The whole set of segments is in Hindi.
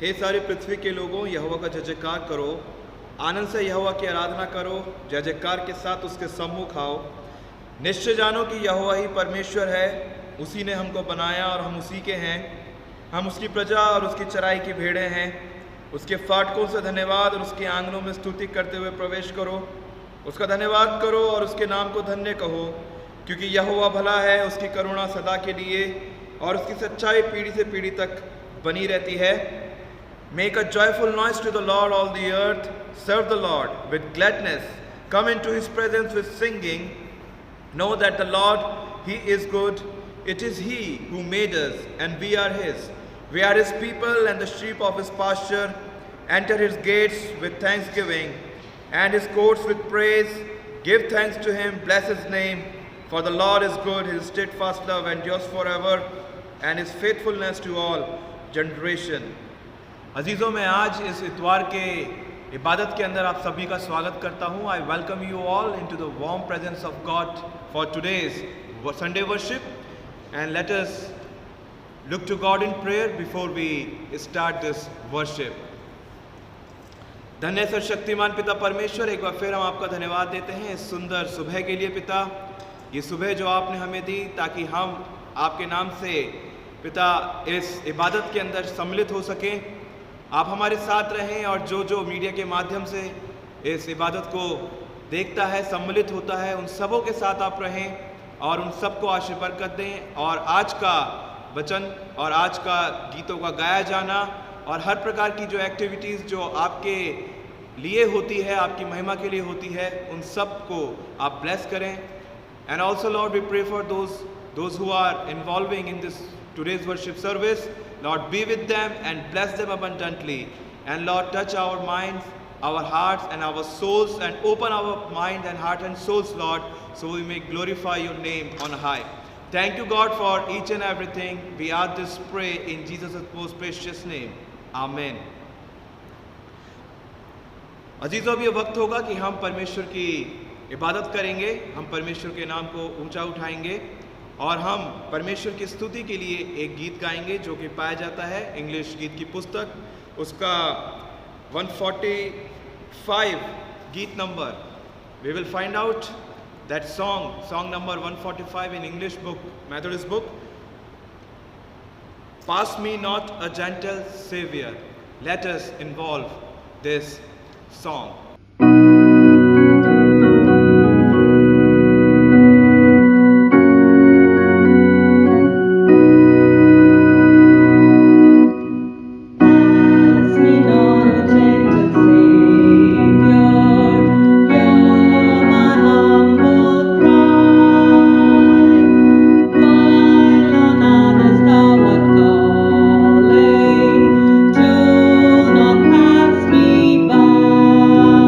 हे सारी पृथ्वी के लोगों, यहोवा का जय जयकार करो, आनंद से यहोवा की आराधना करो, जय जयकार के साथ उसके सम्मुख आओ। निश्चय जानो कि यहोवा ही परमेश्वर है, उसी ने हमको बनाया और हम उसी के हैं। हम उसकी प्रजा और उसकी चराई की भेड़ें हैं। उसके फाटकों से धन्यवाद और उसके आंगनों में स्तुति करते हुए प्रवेश करो। उसका धन्यवाद करो और उसके नाम को धन्य कहो, क्योंकि यहोवा भला है, उसकी करुणा सदा के लिए और उसकी सच्चाई पीढ़ी से पीढ़ी तक बनी रहती है। Make a joyful noise to the Lord, all the earth. Serve the Lord with gladness. Come into his presence with singing. Know that the Lord, he is good. It is he who made us, and we are his. We are his people and the sheep of his pasture. Enter his gates with thanksgiving and his courts with praise. Give thanks to him, bless his name. For the Lord is good, his steadfast love endures forever, and his faithfulness to all generation. अजीज़ों, मैं आज इस इतवार के इबादत के अंदर आप सभी का स्वागत करता हूँ। I welcome you all into the warm presence of God for today's Sunday worship, and let us look to God in prayer before we start this worship. धन्य सर्वशक्तिमान पिता परमेश्वर, एक बार फिर हम आपका धन्यवाद देते हैं इस सुंदर सुबह के लिए। पिता, ये सुबह जो आपने हमें दी ताकि हम आपके नाम से पिता इस इबादत के अंदर सम्मिलित हो सकें। आप हमारे साथ रहें और जो जो मीडिया के माध्यम से इस इबादत को देखता है, सम्मिलित होता है, उन सबों के साथ आप रहें और उन सबको आशीर्वाद बरकत दें। और आज का वचन और आज का गीतों का गाया जाना और हर प्रकार की जो एक्टिविटीज़ जो आपके लिए होती है, आपकी महिमा के लिए होती है, उन सब को आप ब्लेस करें। And also Lord, we pray for those who are involving in this today's worship service. Lord, be with them and bless them abundantly. And Lord, touch our minds, our hearts and our souls, and open our mind and heart and souls, Lord, so we may glorify your name on high. Thank you, God, for each and everything. We ask this pray in Jesus' most precious name. Amen. अजीजों, अब ये वक्त होगा कि हम परमेश्वर की इबादत करेंगे, हम परमेश्वर के नाम को ऊंचा उठाएंगे और हम परमेश्वर की स्तुति के लिए एक गीत गाएंगे जो कि पाया जाता है इंग्लिश गीत की पुस्तक, उसका 145 गीत नंबर। We will find out that song number 145 in English book, Methodist book. Pass me not a gentle saviour, let us involve this song. Not pass me by.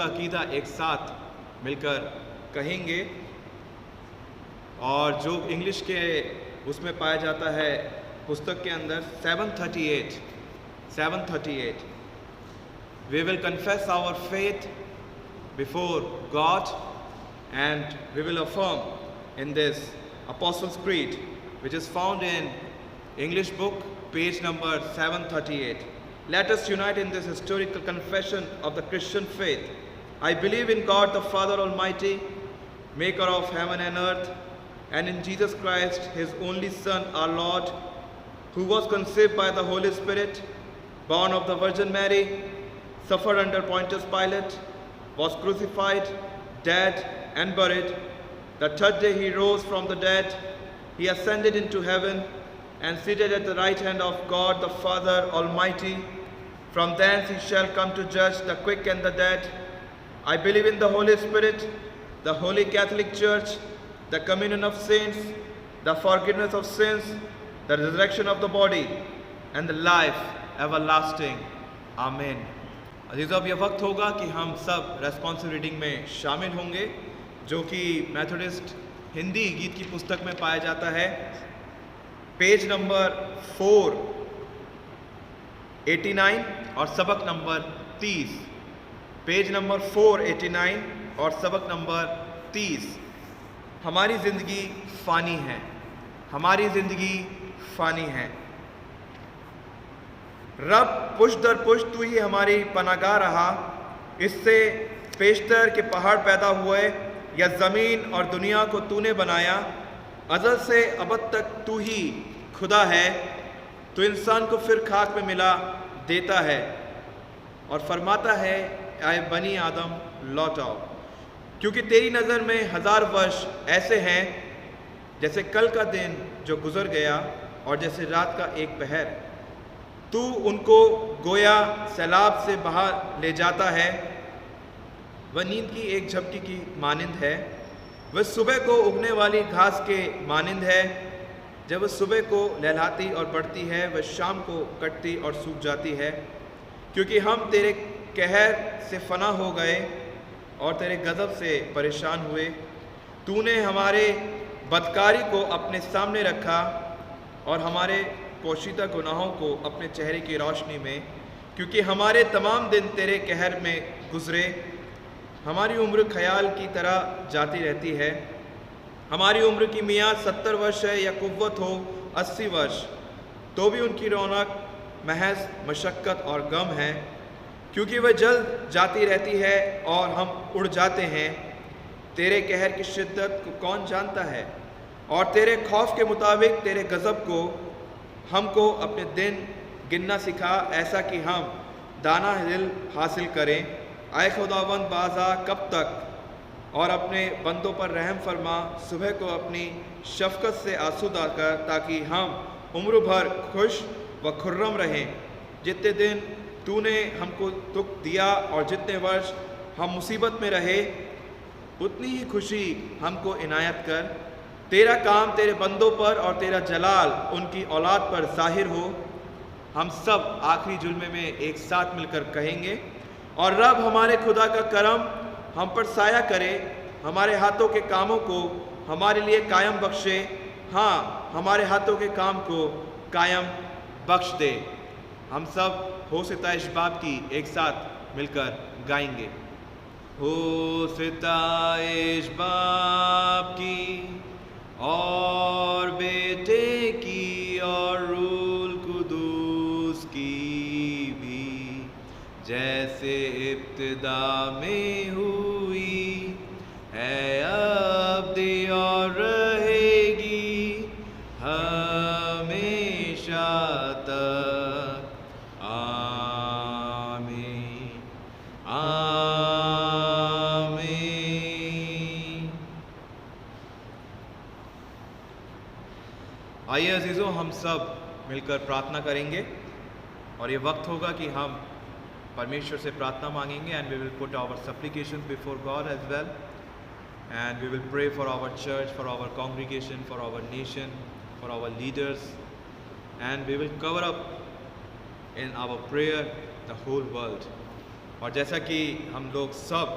अकीदा एक साथ मिलकर कहेंगे। और जो इंग्लिश के उसमें पाया जाता है पुस्तक के अंदर 738 we will confess our faith before God and we will affirm in this Apostles' Creed, which is found in English book, page number 738. Let us unite in this historical confession of the Christian faith. I believe in God the Father Almighty, maker of heaven and earth, and in Jesus Christ, his only Son, our Lord, who was conceived by the Holy Spirit, born of the Virgin Mary, suffered under Pontius Pilate, was crucified, dead, and buried. The third day he rose from the dead. He ascended into heaven and seated at the right hand of God the Father Almighty. From thence he shall come to judge the quick and the dead. I believe in the Holy Spirit, the Holy Catholic Church, the communion of saints, the forgiveness of sins, the resurrection of the body, and the life everlasting. Amen. अजीज़ों, अब यह वक्त होगा कि हम सब रेस्पॉन्सिव रीडिंग में शामिल होंगे, जो कि मेथोडिस्ट हिंदी गीत की पुस्तक में पाया जाता है। पेज नंबर 489 और सबक नंबर 30। पेज नंबर 489 और सबक नंबर 30। हमारी ज़िंदगी फ़ानी है, हमारी ज़िंदगी फ़ानी है। रब पुष्ट दर पुष्ट तू ही हमारी पनागाह रहा। इससे पेशतर के पहाड़ पैदा हुए, या ज़मीन और दुनिया को तूने बनाया। अज़ल से अबद तक तू ही खुदा है। तो इंसान को फिर खाक में मिला देता है और फरमाता है, आए बनी आदम लौट आओ, क्योंकि तेरी नज़र में 1000 वर्ष ऐसे हैं जैसे कल का दिन जो गुज़र गया और जैसे रात का एक पहर। तू उनको गोया सैलाब से बहा ले जाता है। वह नींद की एक झपकी की मानिंद है। वह सुबह को उगने वाली घास के मानिंद है। जब वह सुबह को लहलाती और बढ़ती है, वह शाम को कटती और सूख जाती है। क्योंकि हम तेरे कहर से फना हो गए और तेरे गज़ब से परेशान हुए। तूने हमारे बदकारी को अपने सामने रखा और हमारे पोशीदा गुनाहों को अपने चेहरे की रोशनी में। क्योंकि हमारे तमाम दिन तेरे कहर में गुज़रे। हमारी उम्र ख्याल की तरह जाती रहती है। हमारी उम्र की मियाद 70 वर्ष है या कुव्वत हो 80 वर्ष, तो भी उनकी रौनक महज मशक्क़त और गम है। क्योंकि वह जल्द जाती रहती है और हम उड़ जाते हैं। तेरे कहर की शिद्दत को कौन जानता है, और तेरे खौफ के मुताबिक तेरे गज़ब को हमको अपने दिन गिनना सिखा, ऐसा कि हम दाना दिल हासिल करें। आए खुदावंद बाज़ा कब तक, और अपने बंदों पर रहम फरमा। सुबह को अपनी शफ़क़त से आसूदा कर, ताकि हम उम्र भर खुश व खुर्रम रहें। जितने दिन तूने हमको दुख दिया और जितने वर्ष हम मुसीबत में रहे, उतनी ही खुशी हमको इनायत कर। तेरा काम तेरे बंदों पर और तेरा जलाल उनकी औलाद पर ज़ाहिर हो। हम सब आखिरी जुल्मे में एक साथ मिलकर कहेंगे, और रब हमारे खुदा का करम हम पर साया करे, हमारे हाथों के कामों को हमारे लिए कायम बख्शे। हाँ, हमारे हाथों के काम को कायम बख्श दे। हम सब हो सिताइश बाप की एक साथ मिलकर गाएंगे। हो सिताइश बाप की और बेटे की और रूल कुदूस की भी, जैसे इब्तिदा में हुई है अब भी और रहेगी हमेशा तक। आमीन आमीन। आइए अजीज़ों, हम सब मिलकर प्रार्थना करेंगे और ये वक्त होगा कि हम परमेश्वर से प्रार्थना मांगेंगे। And we will put our supplications before God as well, and we will pray for our church, for our congregation, for our nation, for our leaders, and we will cover up in our prayer the whole world. और जैसा कि हम लोग सब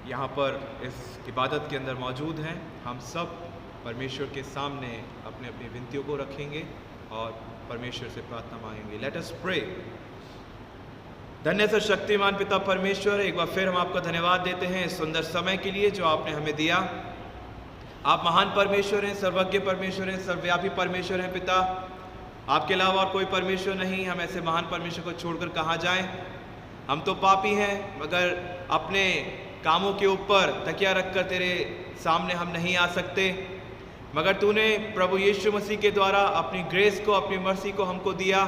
यहाँ पर इस इबादत के अंदर मौजूद हैं, हम सब परमेश्वर के सामने अपने अपनी विनतियों को रखेंगे और परमेश्वर से प्रार्थना मांगेंगे। Let us pray. धन्य से शक्तिमान पिता परमेश्वर, एक बार फिर हम आपका धन्यवाद देते हैं इस सुंदर समय के लिए जो आपने हमें दिया। आप महान परमेश्वर हैं, सर्वज्ञ परमेश्वर हैं, सर्वव्यापी परमेश्वर हैं पिता। आपके अलावा और कोई परमेश्वर नहीं। हम ऐसे महान परमेश्वर को छोड़कर कहाँ जाएं? हम तो पापी हैं, मगर अपने कामों के ऊपर तकिया रखकर तेरे सामने हम नहीं आ सकते, मगर तूने प्रभु यीशु मसीह के द्वारा अपनी ग्रेस को, अपनी मर्सी को हमको दिया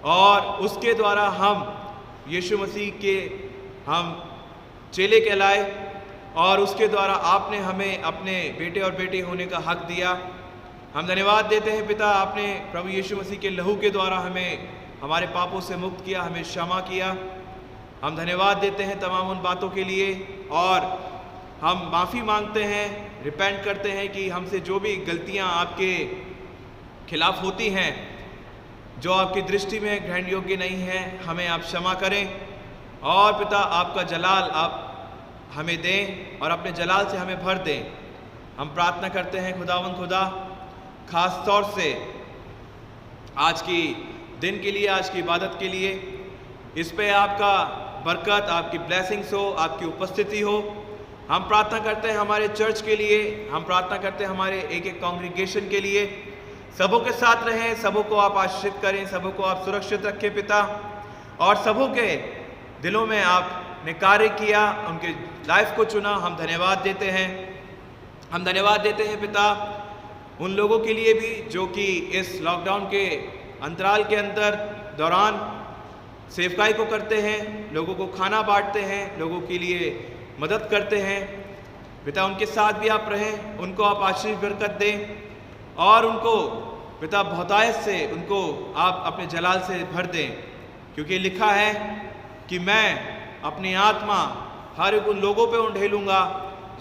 और उसके द्वारा हम यीशु मसीह के हम चेले कहलाए और उसके द्वारा आपने हमें अपने बेटे और बेटी होने का हक दिया। हम धन्यवाद देते हैं पिता, आपने प्रभु यीशु मसीह के लहू के द्वारा हमें हमारे पापों से मुक्त किया, हमें क्षमा किया। हम धन्यवाद देते हैं तमाम उन बातों के लिए और हम माफ़ी मांगते हैं, रिपेंट करते हैं कि हमसे जो भी गलतियां आपके खिलाफ होती हैं, जो आपकी दृष्टि में ग्रहण योग्य नहीं है, हमें आप क्षमा करें और पिता आपका जलाल आप हमें दें और अपने जलाल से हमें भर दें। हम प्रार्थना करते हैं खुदावंद खुदा, खास तौर से आज की दिन के लिए, आज की इबादत के लिए, इस पे आपका बरकत, आपकी ब्लेसिंग्स हो, आपकी उपस्थिति हो। हम प्रार्थना करते हैं हमारे चर्च के लिए, हम प्रार्थना करते हैं हमारे एक एक कॉन्ग्रीगेशन के लिए। सबों के साथ रहें, सबों को आप आशीषित करें, सबों को आप सुरक्षित रखें पिता, और सबों के दिलों में आपने कार्य किया, उनके लाइफ को चुना। हम धन्यवाद देते हैं। हम धन्यवाद देते हैं पिता उन लोगों के लिए भी जो कि इस लॉकडाउन के अंतराल के अंदर दौरान सेवकाई को करते हैं, लोगों को खाना बांटते हैं, लोगों के लिए मदद करते हैं। पिता उनके साथ भी आप रहें, उनको आप आशीष बरकत दें और उनको पिता बहुतायत से उनको आप अपने जलाल से भर दें, क्योंकि लिखा है कि मैं अपनी आत्मा हर एक उन लोगों पे उंडेलूंगा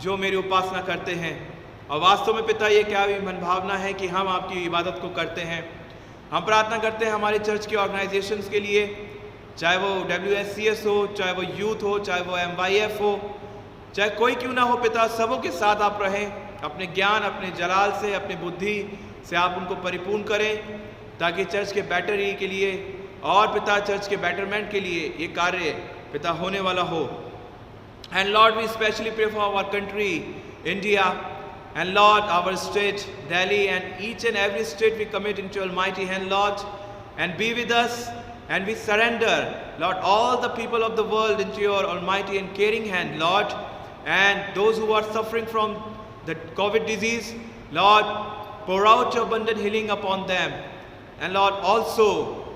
जो मेरी उपासना करते हैं। और वास्तव में पिता ये क्या भी मन भावना है कि हम आपकी इबादत को करते हैं। हम प्रार्थना करते हैं हमारे चर्च के ऑर्गेनाइजेशंस के लिए, चाहे वो WSCS हो, चाहे वो यूथ हो, चाहे वो MYF हो, चाहे कोई क्यों ना हो पिता, सबों के साथ आप रहें। अपने ज्ञान, अपने जलाल से, अपनी बुद्धि से आप उनको परिपूर्ण करें, ताकि चर्च के बेटरी के लिए और पिता चर्च के बेटरमेंट के लिए ये कार्य पिता होने वाला हो। And Lord we specially pray for our country India, and Lord our state Delhi, and each and every state we commit into your mighty hand Lord, and be with us, and we surrender Lord all the people of the world into your almighty and caring hand Lord, and those who are suffering from the COVID disease Lord, pour out your abundant healing upon them, and Lord also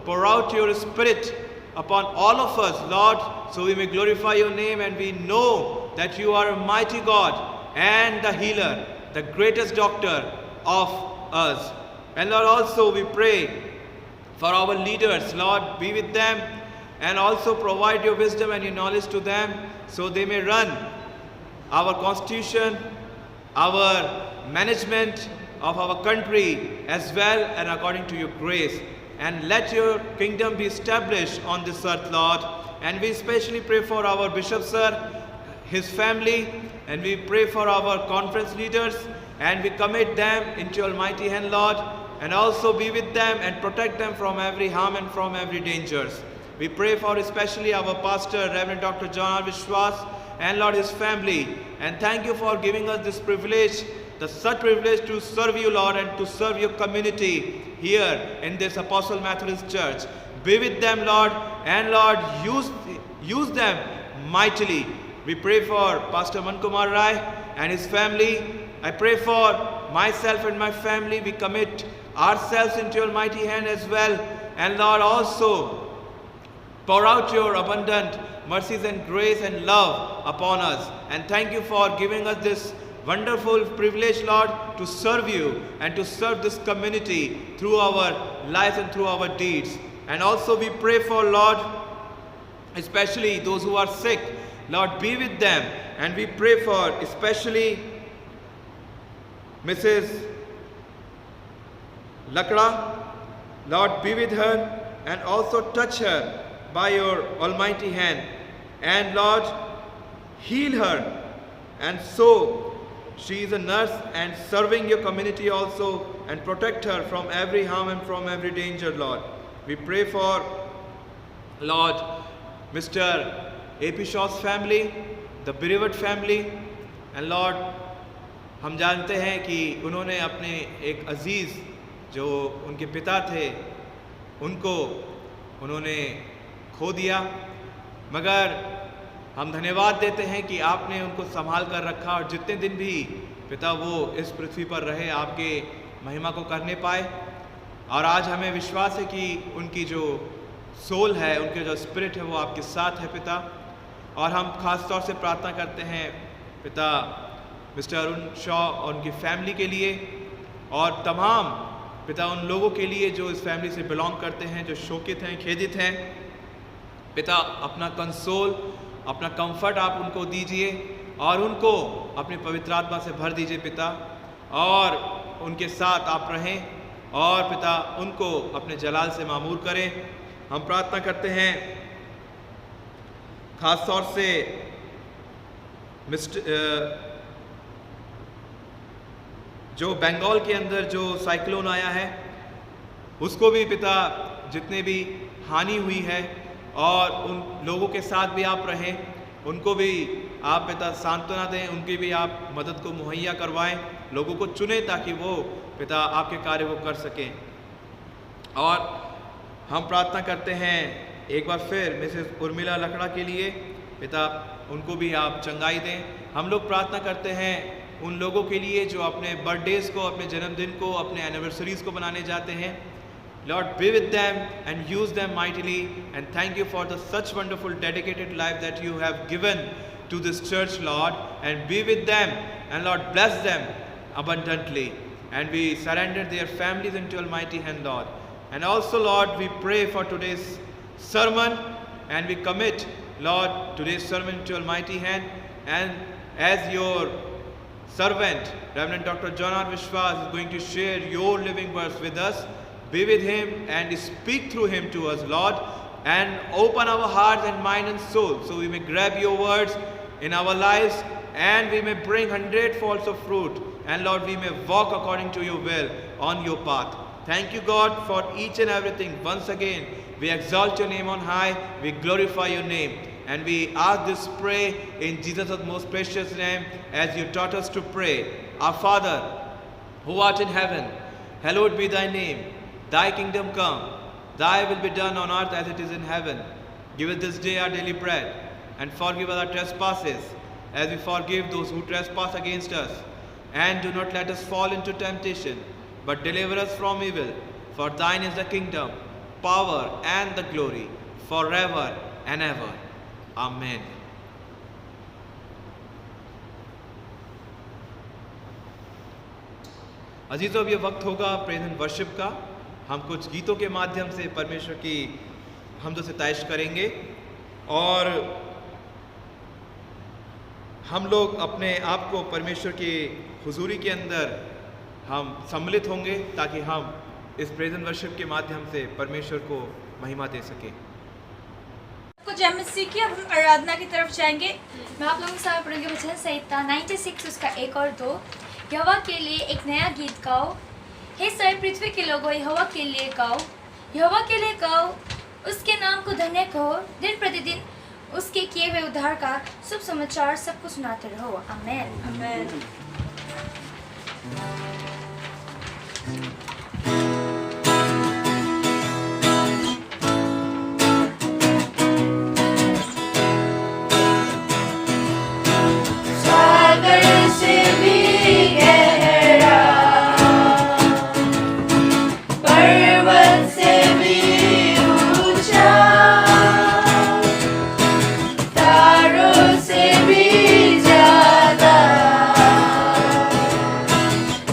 pour out your spirit upon all of us Lord, so we may glorify your name and we know that you are a mighty God and the healer, the greatest doctor of us. And Lord, also we pray for our leaders, Lord, be with them and also provide your wisdom and your knowledge to them, so they may run our constitution, our management of our country as well, and according to your grace. And let your kingdom be established on this earth, Lord. And we especially pray for our Bishop Sir, his family, and we pray for our conference leaders, and we commit them into your almighty hand, Lord, and also be with them and protect them from every harm and from every dangers. We pray for especially our pastor, Reverend Dr. John Vishwas, and Lord, his family, and thank you for giving us this privilege, such privilege to serve you, Lord, and to serve your community here in this Apostle Methodist Church. Be with them, Lord, and Lord, use them mightily. We pray for Pastor Mankumar Rai and his family. I pray for myself and my family. We commit ourselves into your mighty hand as well. And Lord, also pour out your abundant mercies and grace and love upon us. And thank you for giving us this wonderful privilege, Lord, to serve you and to serve this community through our lives and through our deeds. And also we pray for, Lord, especially those who are sick. Lord, be with them. And we pray for especially Mrs. Lakra. Lord, be with her and also touch her by your almighty hand, and Lord, heal her, and so she is a nurse and serving your community also, and protect her from every harm and from every danger, Lord. We pray for, Lord, Mr. A.P. Shaw's family, the bereaved family, and Lord, हम जानते हैं कि उन्होंने अपने एक अजीज़ जो उनके पिता थे उनको उन्होंने खो दिया, मगर हम धन्यवाद देते हैं कि आपने उनको संभाल कर रखा और जितने दिन भी पिता वो इस पृथ्वी पर रहे आपके महिमा को करने पाए। और आज हमें विश्वास है कि उनकी जो सोल है, उनके जो स्पिरिट है वो आपके साथ है पिता। और हम खास तौर से प्रार्थना करते हैं पिता मिस्टर अरुण शॉ और उनकी फैमिली के लिए, और तमाम पिता उन लोगों के लिए जो इस फैमिली से बिलोंग करते हैं, जो शोकित हैं, खेदित हैं। पिता अपना कंसोल, अपना कंफर्ट आप उनको दीजिए और उनको अपने पवित्र आत्मा से भर दीजिए पिता, और उनके साथ आप रहें और पिता उनको अपने जलाल से मामूर करें। हम प्रार्थना करते हैं खास तौर से जो बंगाल के अंदर जो साइक्लोन आया है उसको भी पिता जितने भी हानि हुई है, और उन लोगों के साथ भी आप रहें, उनको भी आप पिता सांत्वना दें, उनकी भी आप मदद को मुहैया करवाएं, लोगों को चुनें ताकि वो पिता आपके कार्य को कर सकें। और हम प्रार्थना करते हैं एक बार फिर मिसेस उर्मिला लकड़ा के लिए, पिता उनको भी आप चंगाई दें। हम लोग प्रार्थना करते हैं उन लोगों के लिए जो अपने बर्थडेज़ को, अपने जन्मदिन को, अपने एनिवर्सरीज़ को बनाने जाते हैं। Lord, be with them and use them mightily, and thank you for the such wonderful dedicated life that you have given to this church, Lord, and be with them, and Lord, bless them abundantly, and we surrender their families into your mighty hand, Lord. And also, Lord, we pray for today's sermon, and we commit, Lord, today's sermon into your mighty hand, and as your servant, Reverend Dr. John R. Vishwas is going to share your living words with us. Be with him and speak through him to us, Lord, and open our hearts and mind and soul so we may grab your words in our lives and we may bring 100-fold of fruit, and Lord, we may walk according to your will on your path. Thank you, God, for each and everything. Once again, we exalt your name on high, we glorify your name, and we ask this pray in Jesus' most precious name as you taught us to pray. Our Father, who art in heaven, hallowed be thy name. Thy kingdom come, thy will be done on earth as it is in heaven. Give us this day our daily bread, and forgive us our trespasses, as we forgive those who trespass against us. And do not let us fall into temptation, but deliver us from evil. For thine is the kingdom, power, and the glory, forever and ever. Amen. अजीजों, अब ये वक्त होगा प्रेज एंड वर्शिप का। हम कुछ गीतों के माध्यम से परमेश्वर की हमदो सिताइश करेंगे और हम लोग अपने आप को परमेश्वर की हुजूरी के अंदर हम सम्मिलित होंगे ताकि हम इस प्रेज एंड वर्शिप के माध्यम से परमेश्वर को महिमा दे सकें। कुछ एमएससी की अब हम आराधना की तरफ जाएंगे। मैं आप लोगों के साथ पढ़ूंगी भजन संहिता 96 उसका 1 और 2। यहोवा के लिए एक नया गीत गाओ, हे सारी पृथ्वी के लोगों, यहोवा के लिए गाओ, यहोवा के लिए गाओ, उसके नाम को धन्य कहो, दिन प्रतिदिन उसके किए हुए उद्धार का शुभ समाचार सबको सुनाते रहो। आमेन। आमेन।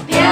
प्यार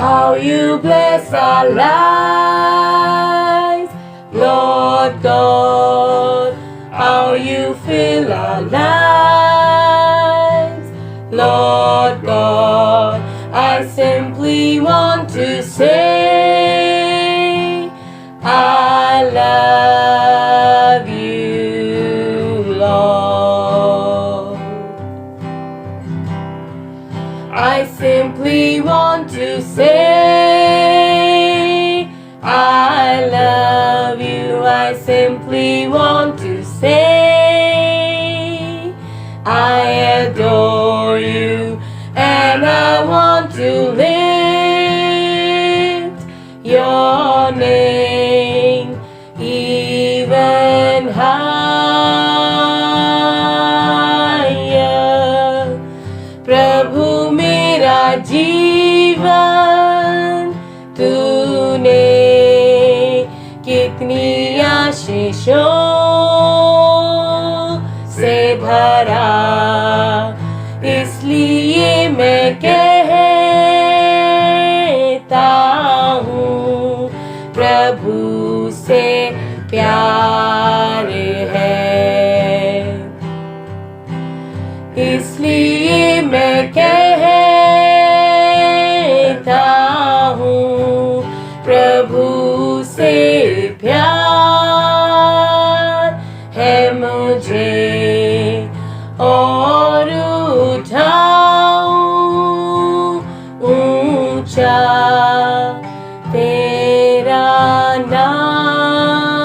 how you bless our lives, Lord God, how you fill our lives, Lord God. I simply want to say, I love you, Lord. I simply want to say, I love you. I simply want to say, I adore you, and I want to lift your name even higher. प्रभु मेरा जीवन तूने कितनी आशीषों से भरा, इसलिए मैं कहता हूँ प्रभु से प्यार है, इसलिए मैं कहता हूँ प्रभु से प्यार है मुझे, और उठाऊं ऊंचा तेरा नाम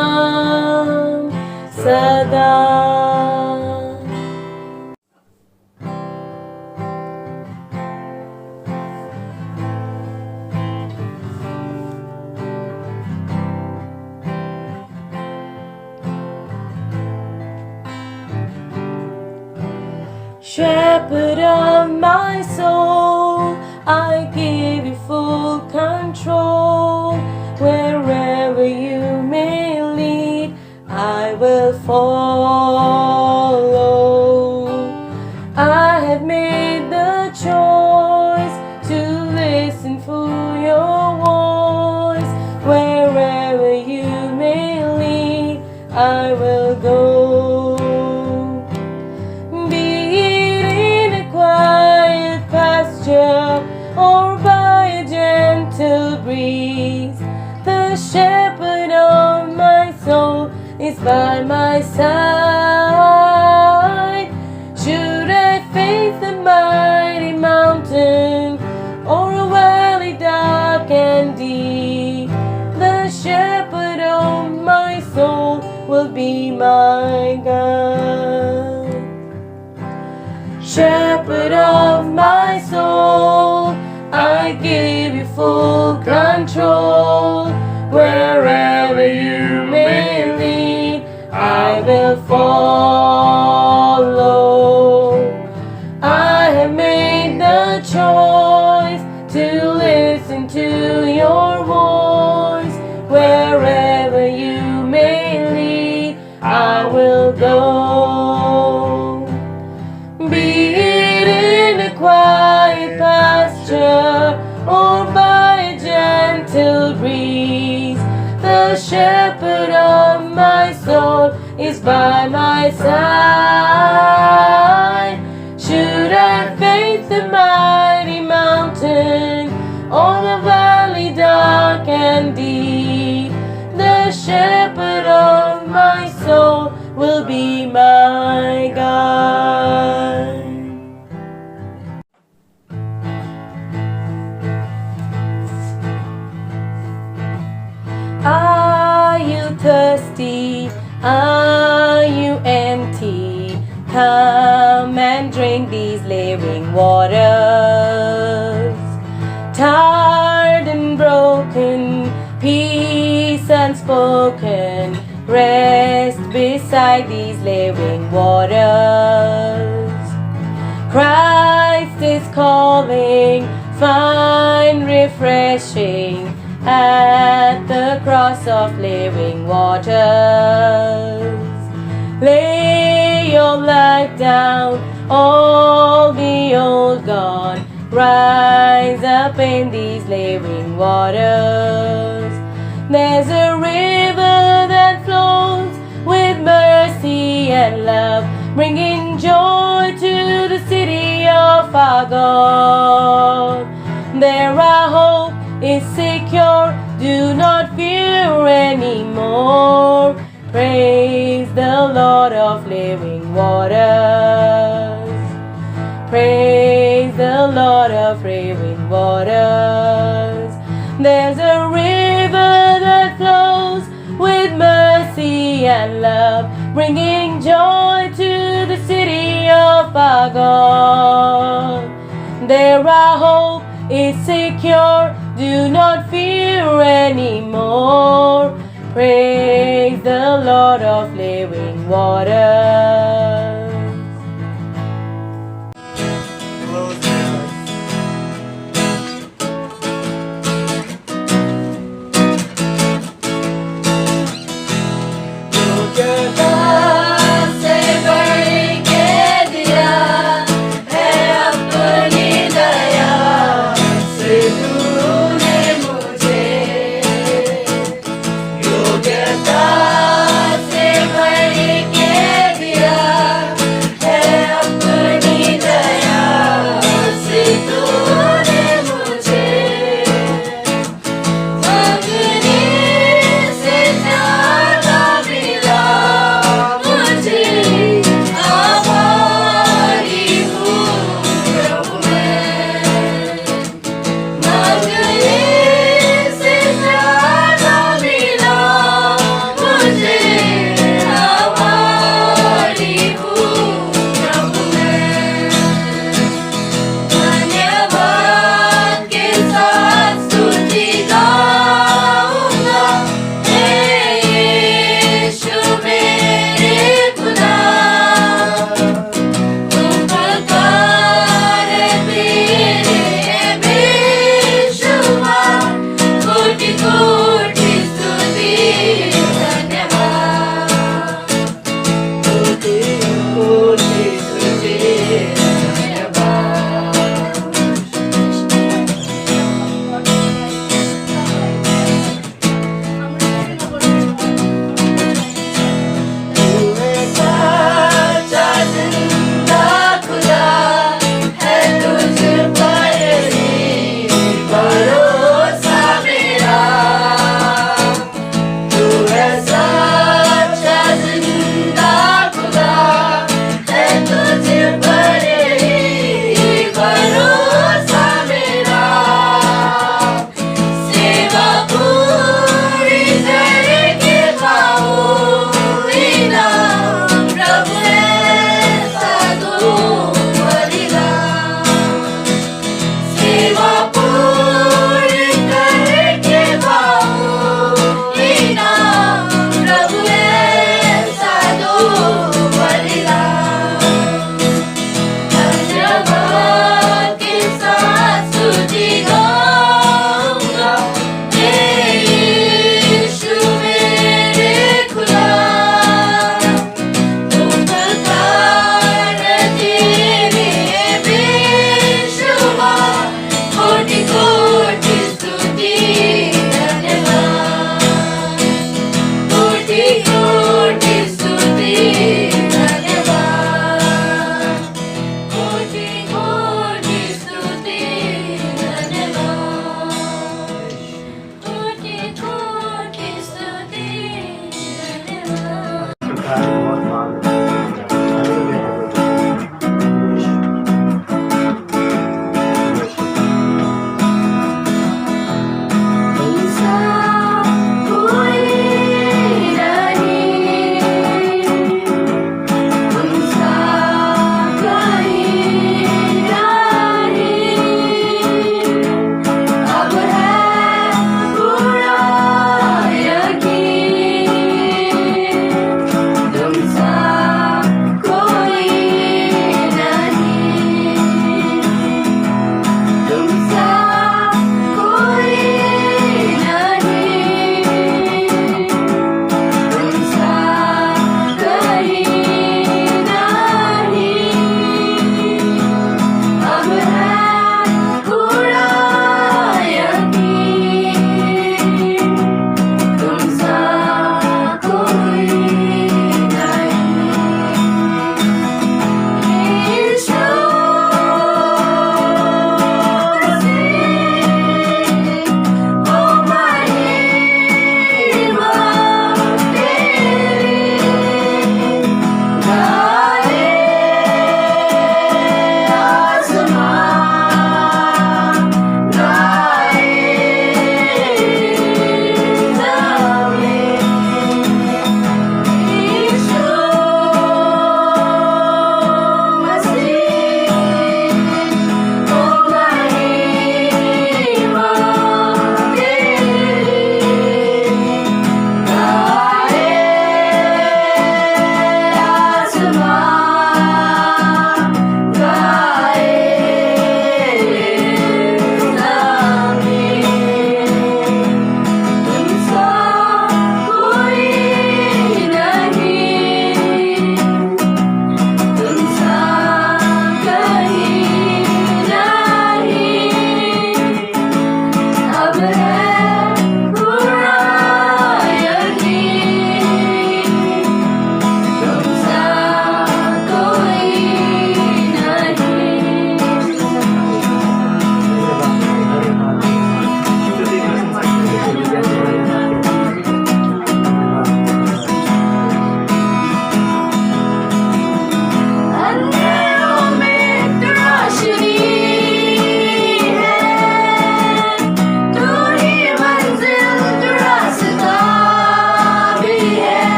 सदा. Shepherd of my soul, I give you full control. Wherever you may lead, I will follow. I have made the choice to listen for your voice. Wherever you may lead, I will go. Or by a gentle breeze, the shepherd of my soul is by my side. Should I face the mighty mountain or a valley dark and deep, the shepherd of my soul will be my guide. Shepherd of my soul, I give you full control. Wherever you may lead, I will follow. I have made the choice to listen to your voice. Wherever you may lead, I will go. Be it in a quiet pasture or by a gentle breeze, the shepherd of my soul is by my side. Should I face the mighty mountain or the valley dark and deep, the shepherd of my soul will be my guide. Are you thirsty? Are you empty? Come and drink these living waters. Tired and broken, peace unspoken, rest beside these living waters. Christ is calling, find refreshing at the cross of living waters. Lay your life down, all the old gone, rise up in these living waters. There's a river that flows with mercy and love, bringing joy to the city of our God. There our hope is secure, do not fear anymore. Praise the Lord of living waters. Praise the Lord of living waters. There's a river that flows with mercy and love, bringing joy to the city of our God. There our hope is secure, do not fear anymore. Praise the Lord of living waters. Close your eyes. से बढ़ के दिया है अपनी दया से तूने मुझे, योग्यता से बढ़ के दिया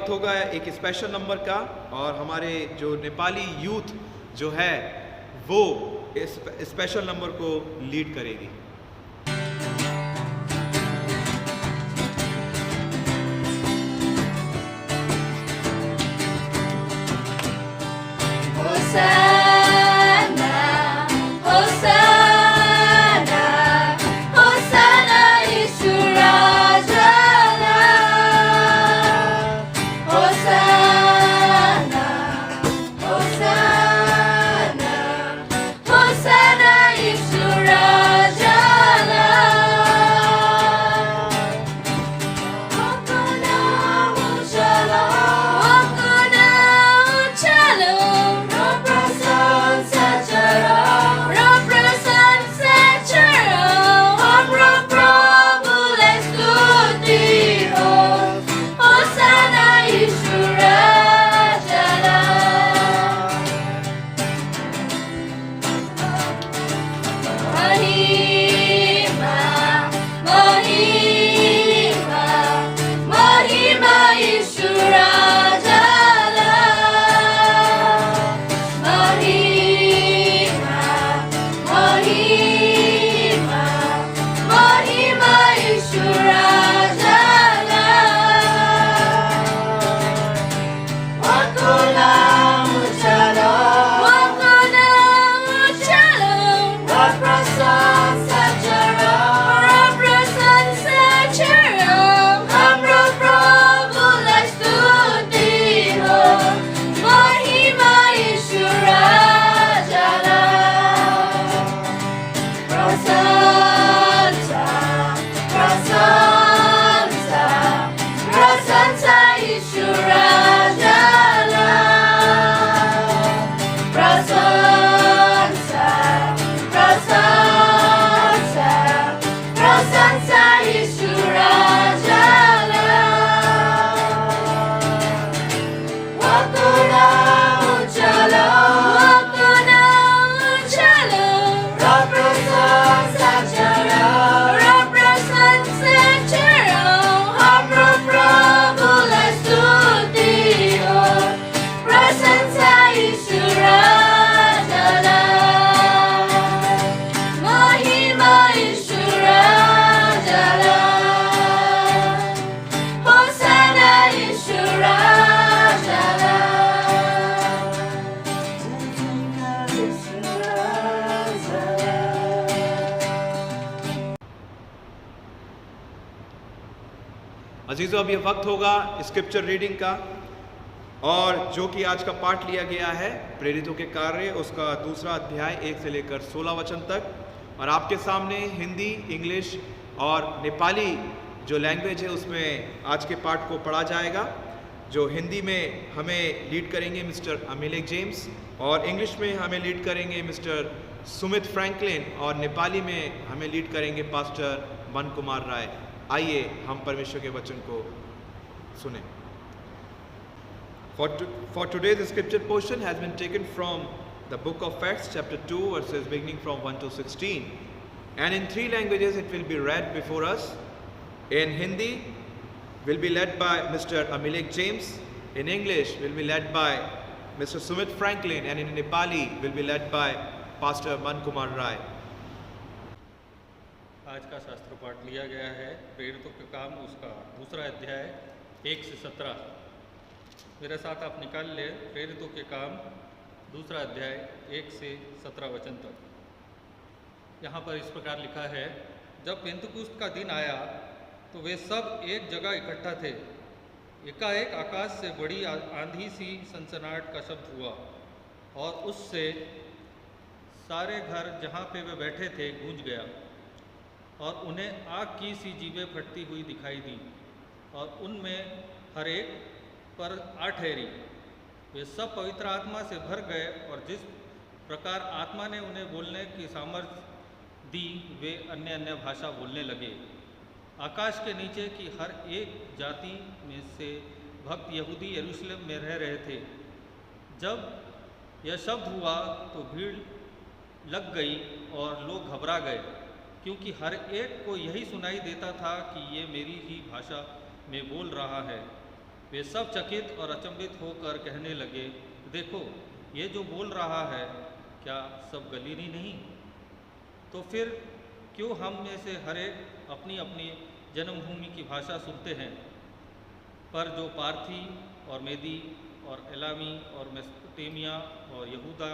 वक्त होगा एक स्पेशल नंबर का, और हमारे जो नेपाली यूथ जो है वो इस स्पेशल नंबर को लीड करेगी। अजीजों, अब ये वक्त होगा स्क्रिप्चर रीडिंग का, और जो कि आज का पाठ लिया गया है प्रेरितों के कार्य, उसका दूसरा अध्याय 1 से लेकर 16 वचन तक। और आपके सामने हिंदी, इंग्लिश और नेपाली जो लैंग्वेज है उसमें आज के पाठ को पढ़ा जाएगा। जो हिंदी में हमें लीड करेंगे मिस्टर अमिलेक जेम्स, और इंग्लिश में हमें लीड करेंगे मिस्टर सुमित फ्रैंकलिन, और नेपाली में हमें लीड करेंगे पास्टर मन कुमार राय। आइए हम परमेश्वर के वचन को सुने। For today's scripture portion has been taken from the book of Acts chapter 2 verses beginning from 1 to 16, and in 3 languages it will be read before us. In Hindi will be led by Mr. Amelek James, in English will be led by Mr. Sumit Franklin, and in Nepali will be led by Pastor Man Kumar Rai. आज का शास्त्र पाठ लिया गया है प्रेरितों के काम, उसका दूसरा अध्याय 1 से 17। मेरे साथ आप निकाल ले प्रेरितों के काम दूसरा अध्याय 1 से 17 वचन तक। यहाँ पर इस प्रकार लिखा है, जब पेंतुकुस्त का दिन आया तो वे सब एक जगह इकट्ठा थे। एकाएक आकाश से बड़ी आंधी सी सनसनाहट का शब्द हुआ, और उससे सारे घर जहाँ पे वे बैठे थे गूंज गया, और उन्हें आग की सी जीभें फटती हुई दिखाई दी, और उनमें हर एक पर आ ठहरी। वे सब पवित्र आत्मा से भर गए, और जिस प्रकार आत्मा ने उन्हें बोलने की सामर्थ्य दी, वे अन्य अन्य भाषा बोलने लगे। आकाश के नीचे की हर एक जाति में से भक्त यहूदी यरूशलेम में रह रहे थे। जब यह शब्द हुआ तो भीड़ लग गई और लोग घबरा गए, क्योंकि हर एक को यही सुनाई देता था कि ये मेरी ही भाषा में बोल रहा है। वे सब चकित और अचंभित होकर कहने लगे, देखो ये जो बोल रहा है क्या सब गलीली नहीं? तो फिर क्यों हम में से हर एक अपनी अपनी जन्मभूमि की भाषा सुनते हैं? पर जो पार्थी और मेदी और एलामी और मेसोपोटामिया और यहूदा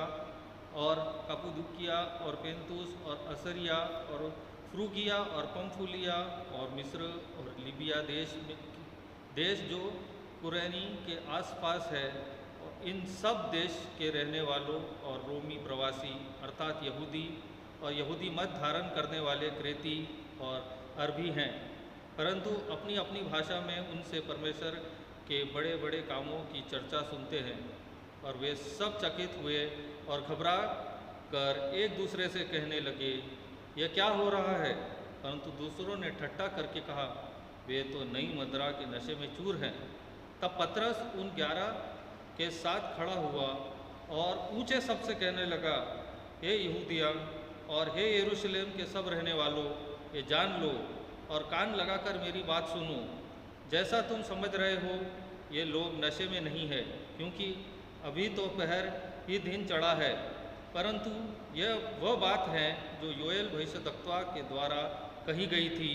और कप्पदूकिया और पेंतुस और असरिया और फ्रूगिया और पंफुलिया और मिस्र और लीबिया देश जो कुरैनी के आसपास है, और इन सब देश के रहने वालों और रोमी प्रवासी अर्थात यहूदी और यहूदी मत धारण करने वाले क्रेती और अरबी हैं, परंतु अपनी अपनी भाषा में उनसे परमेश्वर के बड़े बड़े कामों की चर्चा सुनते हैं। और वे सब चकित हुए और घबरा कर एक दूसरे से कहने लगे, यह क्या हो रहा है? परंतु दूसरों ने ठट्ठा करके कहा, वे तो नई मदिरा के नशे में चूर हैं। तब पतरस उन 11 के साथ खड़ा हुआ और ऊंचे शब्द से कहने लगा, हे यहूदिया और हे यरूशलेम के सब रहने वालों, ये जान लो और कान लगाकर मेरी बात सुनो। जैसा तुम समझ रहे हो, ये लोग नशे में नहीं है, क्योंकि अभी तो पहर ही दिन चढ़ा है, परंतु यह वह बात है जो योएल भविष्यद्वक्ता के द्वारा कही गई थी।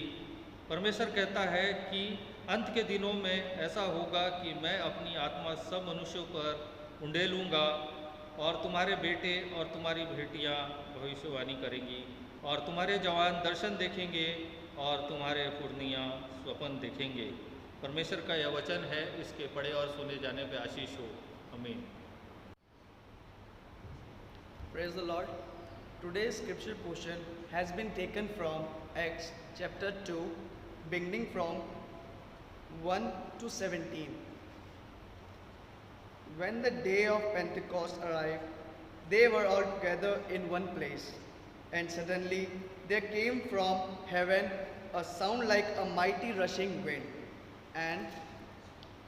परमेश्वर कहता है कि अंत के दिनों में ऐसा होगा कि मैं अपनी आत्मा सब मनुष्यों पर उंडेलूँगा और तुम्हारे बेटे और तुम्हारी बेटियाँ भविष्यवाणी करेंगी और तुम्हारे जवान दर्शन देखेंगे और तुम्हारे पुरनिया स्वप्न देखेंगे। परमेश्वर का यह वचन है, इसके पढ़े और सुने जाने पे आशीष हो। आमीन। Praise the Lord. Today's scripture portion has been taken from Acts chapter 2, beginning from 1 to 17. When the day of Pentecost arrived, they were all together in one place, and suddenly there came from heaven a sound like a mighty rushing wind, and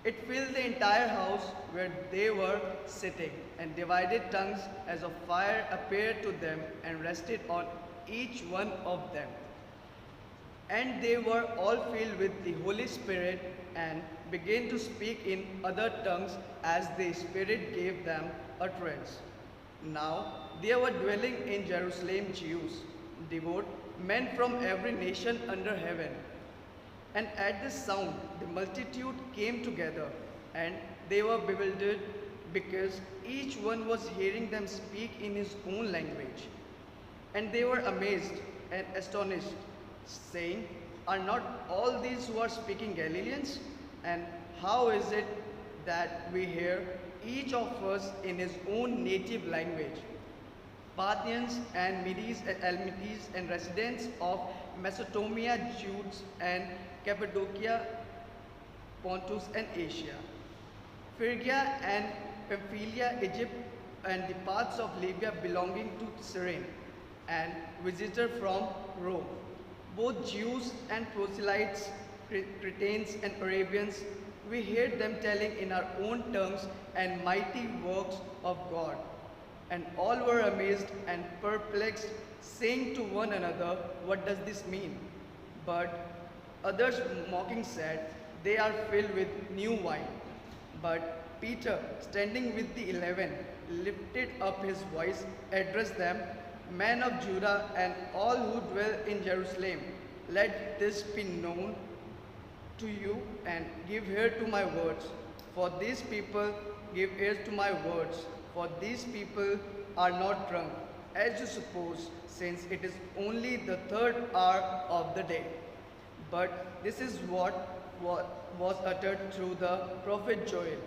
it filled the entire house where they were sitting, and divided tongues as of fire appeared to them and rested on each one of them. And they were all filled with the Holy Spirit and began to speak in other tongues as the Spirit gave them utterance. Now there were dwelling in Jerusalem Jews, devout men from every nation under heaven. And at this sound the multitude came together, and they were bewildered because each one was hearing them speak in his own language. And they were amazed and astonished, saying, are not all these who are speaking Galileans? And how is it that we hear each of us in his own native language? Parthians and Medes and Elamites and residents of Mesopotamia, Jews and Cappadocia, Pontus and Asia, Phrygia and Pamphylia, Egypt and the parts of Libya belonging to Cyrene, and visitors from Rome, both Jews and proselytes, Cretans and Arabians, we heard them telling in our own tongues and mighty works of God. And all were amazed and perplexed, saying to one another, what does this mean? But others mocking said, they are filled with new wine. But Peter, standing with the 11, lifted up his voice, addressed them, men of Judah and all who dwell in Jerusalem, let this be known to you and give ear to my words. For these people give ear to my words. For these people are not drunk, as you suppose, since it is only the 3rd hour of the day. But this is what was uttered through the prophet Joel.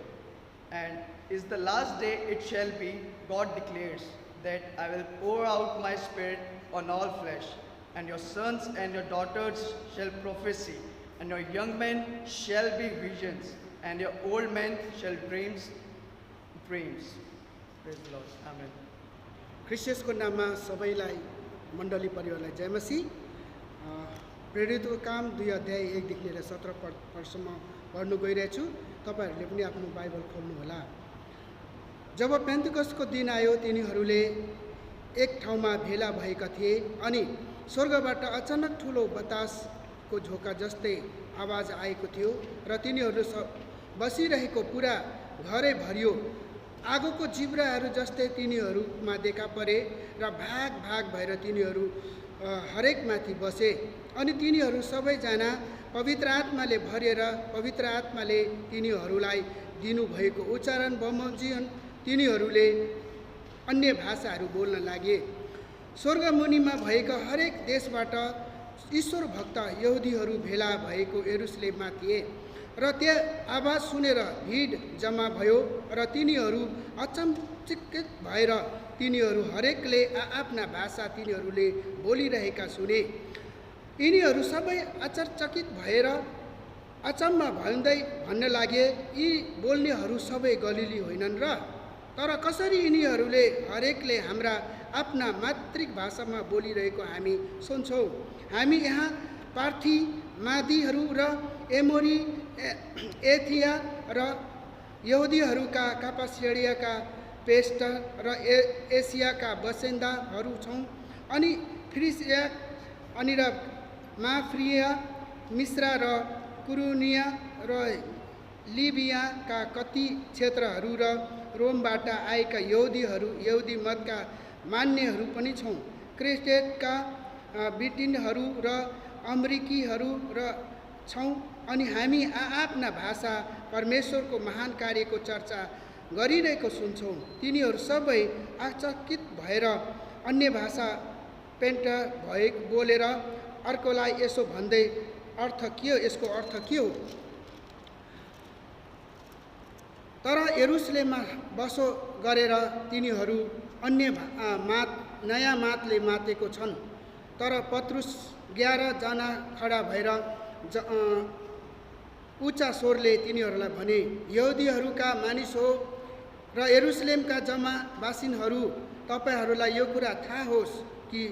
And is the last day it shall be, God declares, that I will pour out my spirit on all flesh, and your sons and your daughters shall prophesy, and your young men shall be visions, and your old men shall dreams. Praise the Lord. Amen. ख्रिस्टको नाममा सबैलाई मण्डली परिवारलाई जय मसीह। प्रेरितको काम 2 अध्याय 1 देखि लिएर 17 पदसम्म पढ्नु गइरहेको छु। तपाईहरुले पनि आफ्नो बाइबल खोल्नु होला। जब पेन्टेकोस्टको दिन आयो, तिनीहरूले एक ठाउँमा भेला भएका थिए, अनि स्वर्गबाट अचानक ठूलो बतासको झोका जस्तै आवाज आएको थियो, र तिनीहरू बसिरहेको पुरा घरै भरियो। आगोको जिब्राहरू जस्तै तिनीहरूमा देखा परे र भाग भाग भएर तिनीहरू हरेकमाथि बसे। अनि तिनीहरू सबैजना पवित्र आत्माले भरिएर पवित्र आत्माले तिनीहरूलाई दिनुभएको उच्चारण बमोजिम तिनीहरूले अन्य भाषाहरू बोल्न लागे। स्वर्गमुनिमा भएका हरेक देशबाट ईश्वर भक्त यहुदीहरू भेला भएको यरुशलेममा थिए र त्यहाँ आवाज सुनेर भिड जम्मा भयो र तिनीहरू अचम्चित भएर तिनीहरू हरेकले आफ्ना भाषा तिनीहरूले बोलिरहेका सुने। यिनीहरू सबै आश्चर्यचकित भएर अचम्म भन्न लागे, यी बोल्नेहरू सबै गलिली होइनन् र? तर कसरी यिनीहरूले हरेकले हाम्रा आफ्ना मातृभाषामा बोलिरहेको हामी सुन्छौँ? हामी यहाँ पार्थी, मादीहरू र एमोरी, एथिया र यहुदीहरूका, कापासिडियाका, पेस्टर र एसियाका बसिन्दाहरू छौँ। अनि फ्रिसिया अनि र माफ्रिया, मिश्रा र कुरुनिया र लिबियाका कति क्षेत्रहरू र रोमबाट आएका यहुदीहरू, यहुदी मतका मान्यहरू पनि छौँ। क्रेटेटका ब्रिटेनहरू र अमेरिकीहरू र छौँ। अनि हामी आफ्ना भाषा परमेश्वरको महान कार्यको चर्चा गरिरहेको सुन्छौँ। तिनीहरू सबै आश्चर्यचकित भएर अन्य भाषा पेन्ट भए बोलेर अर्कोलाई यसो भन्दै, अर्थ के हो, यसको अर्थ के हो? तर यरुशलेममा बसो गरेर तिनीहरू अन्य नयाँ मातले मातेको छन्। तर पत्रुस 11 जना खडा भएर उच्च स्वरले तिनीहरूलाई भने, यहुदीहरूका मानिस हो र यरुशलेमका जम्मा बासिन्दाहरू, तपाईँहरूलाई यो कुरा थाहा होस् कि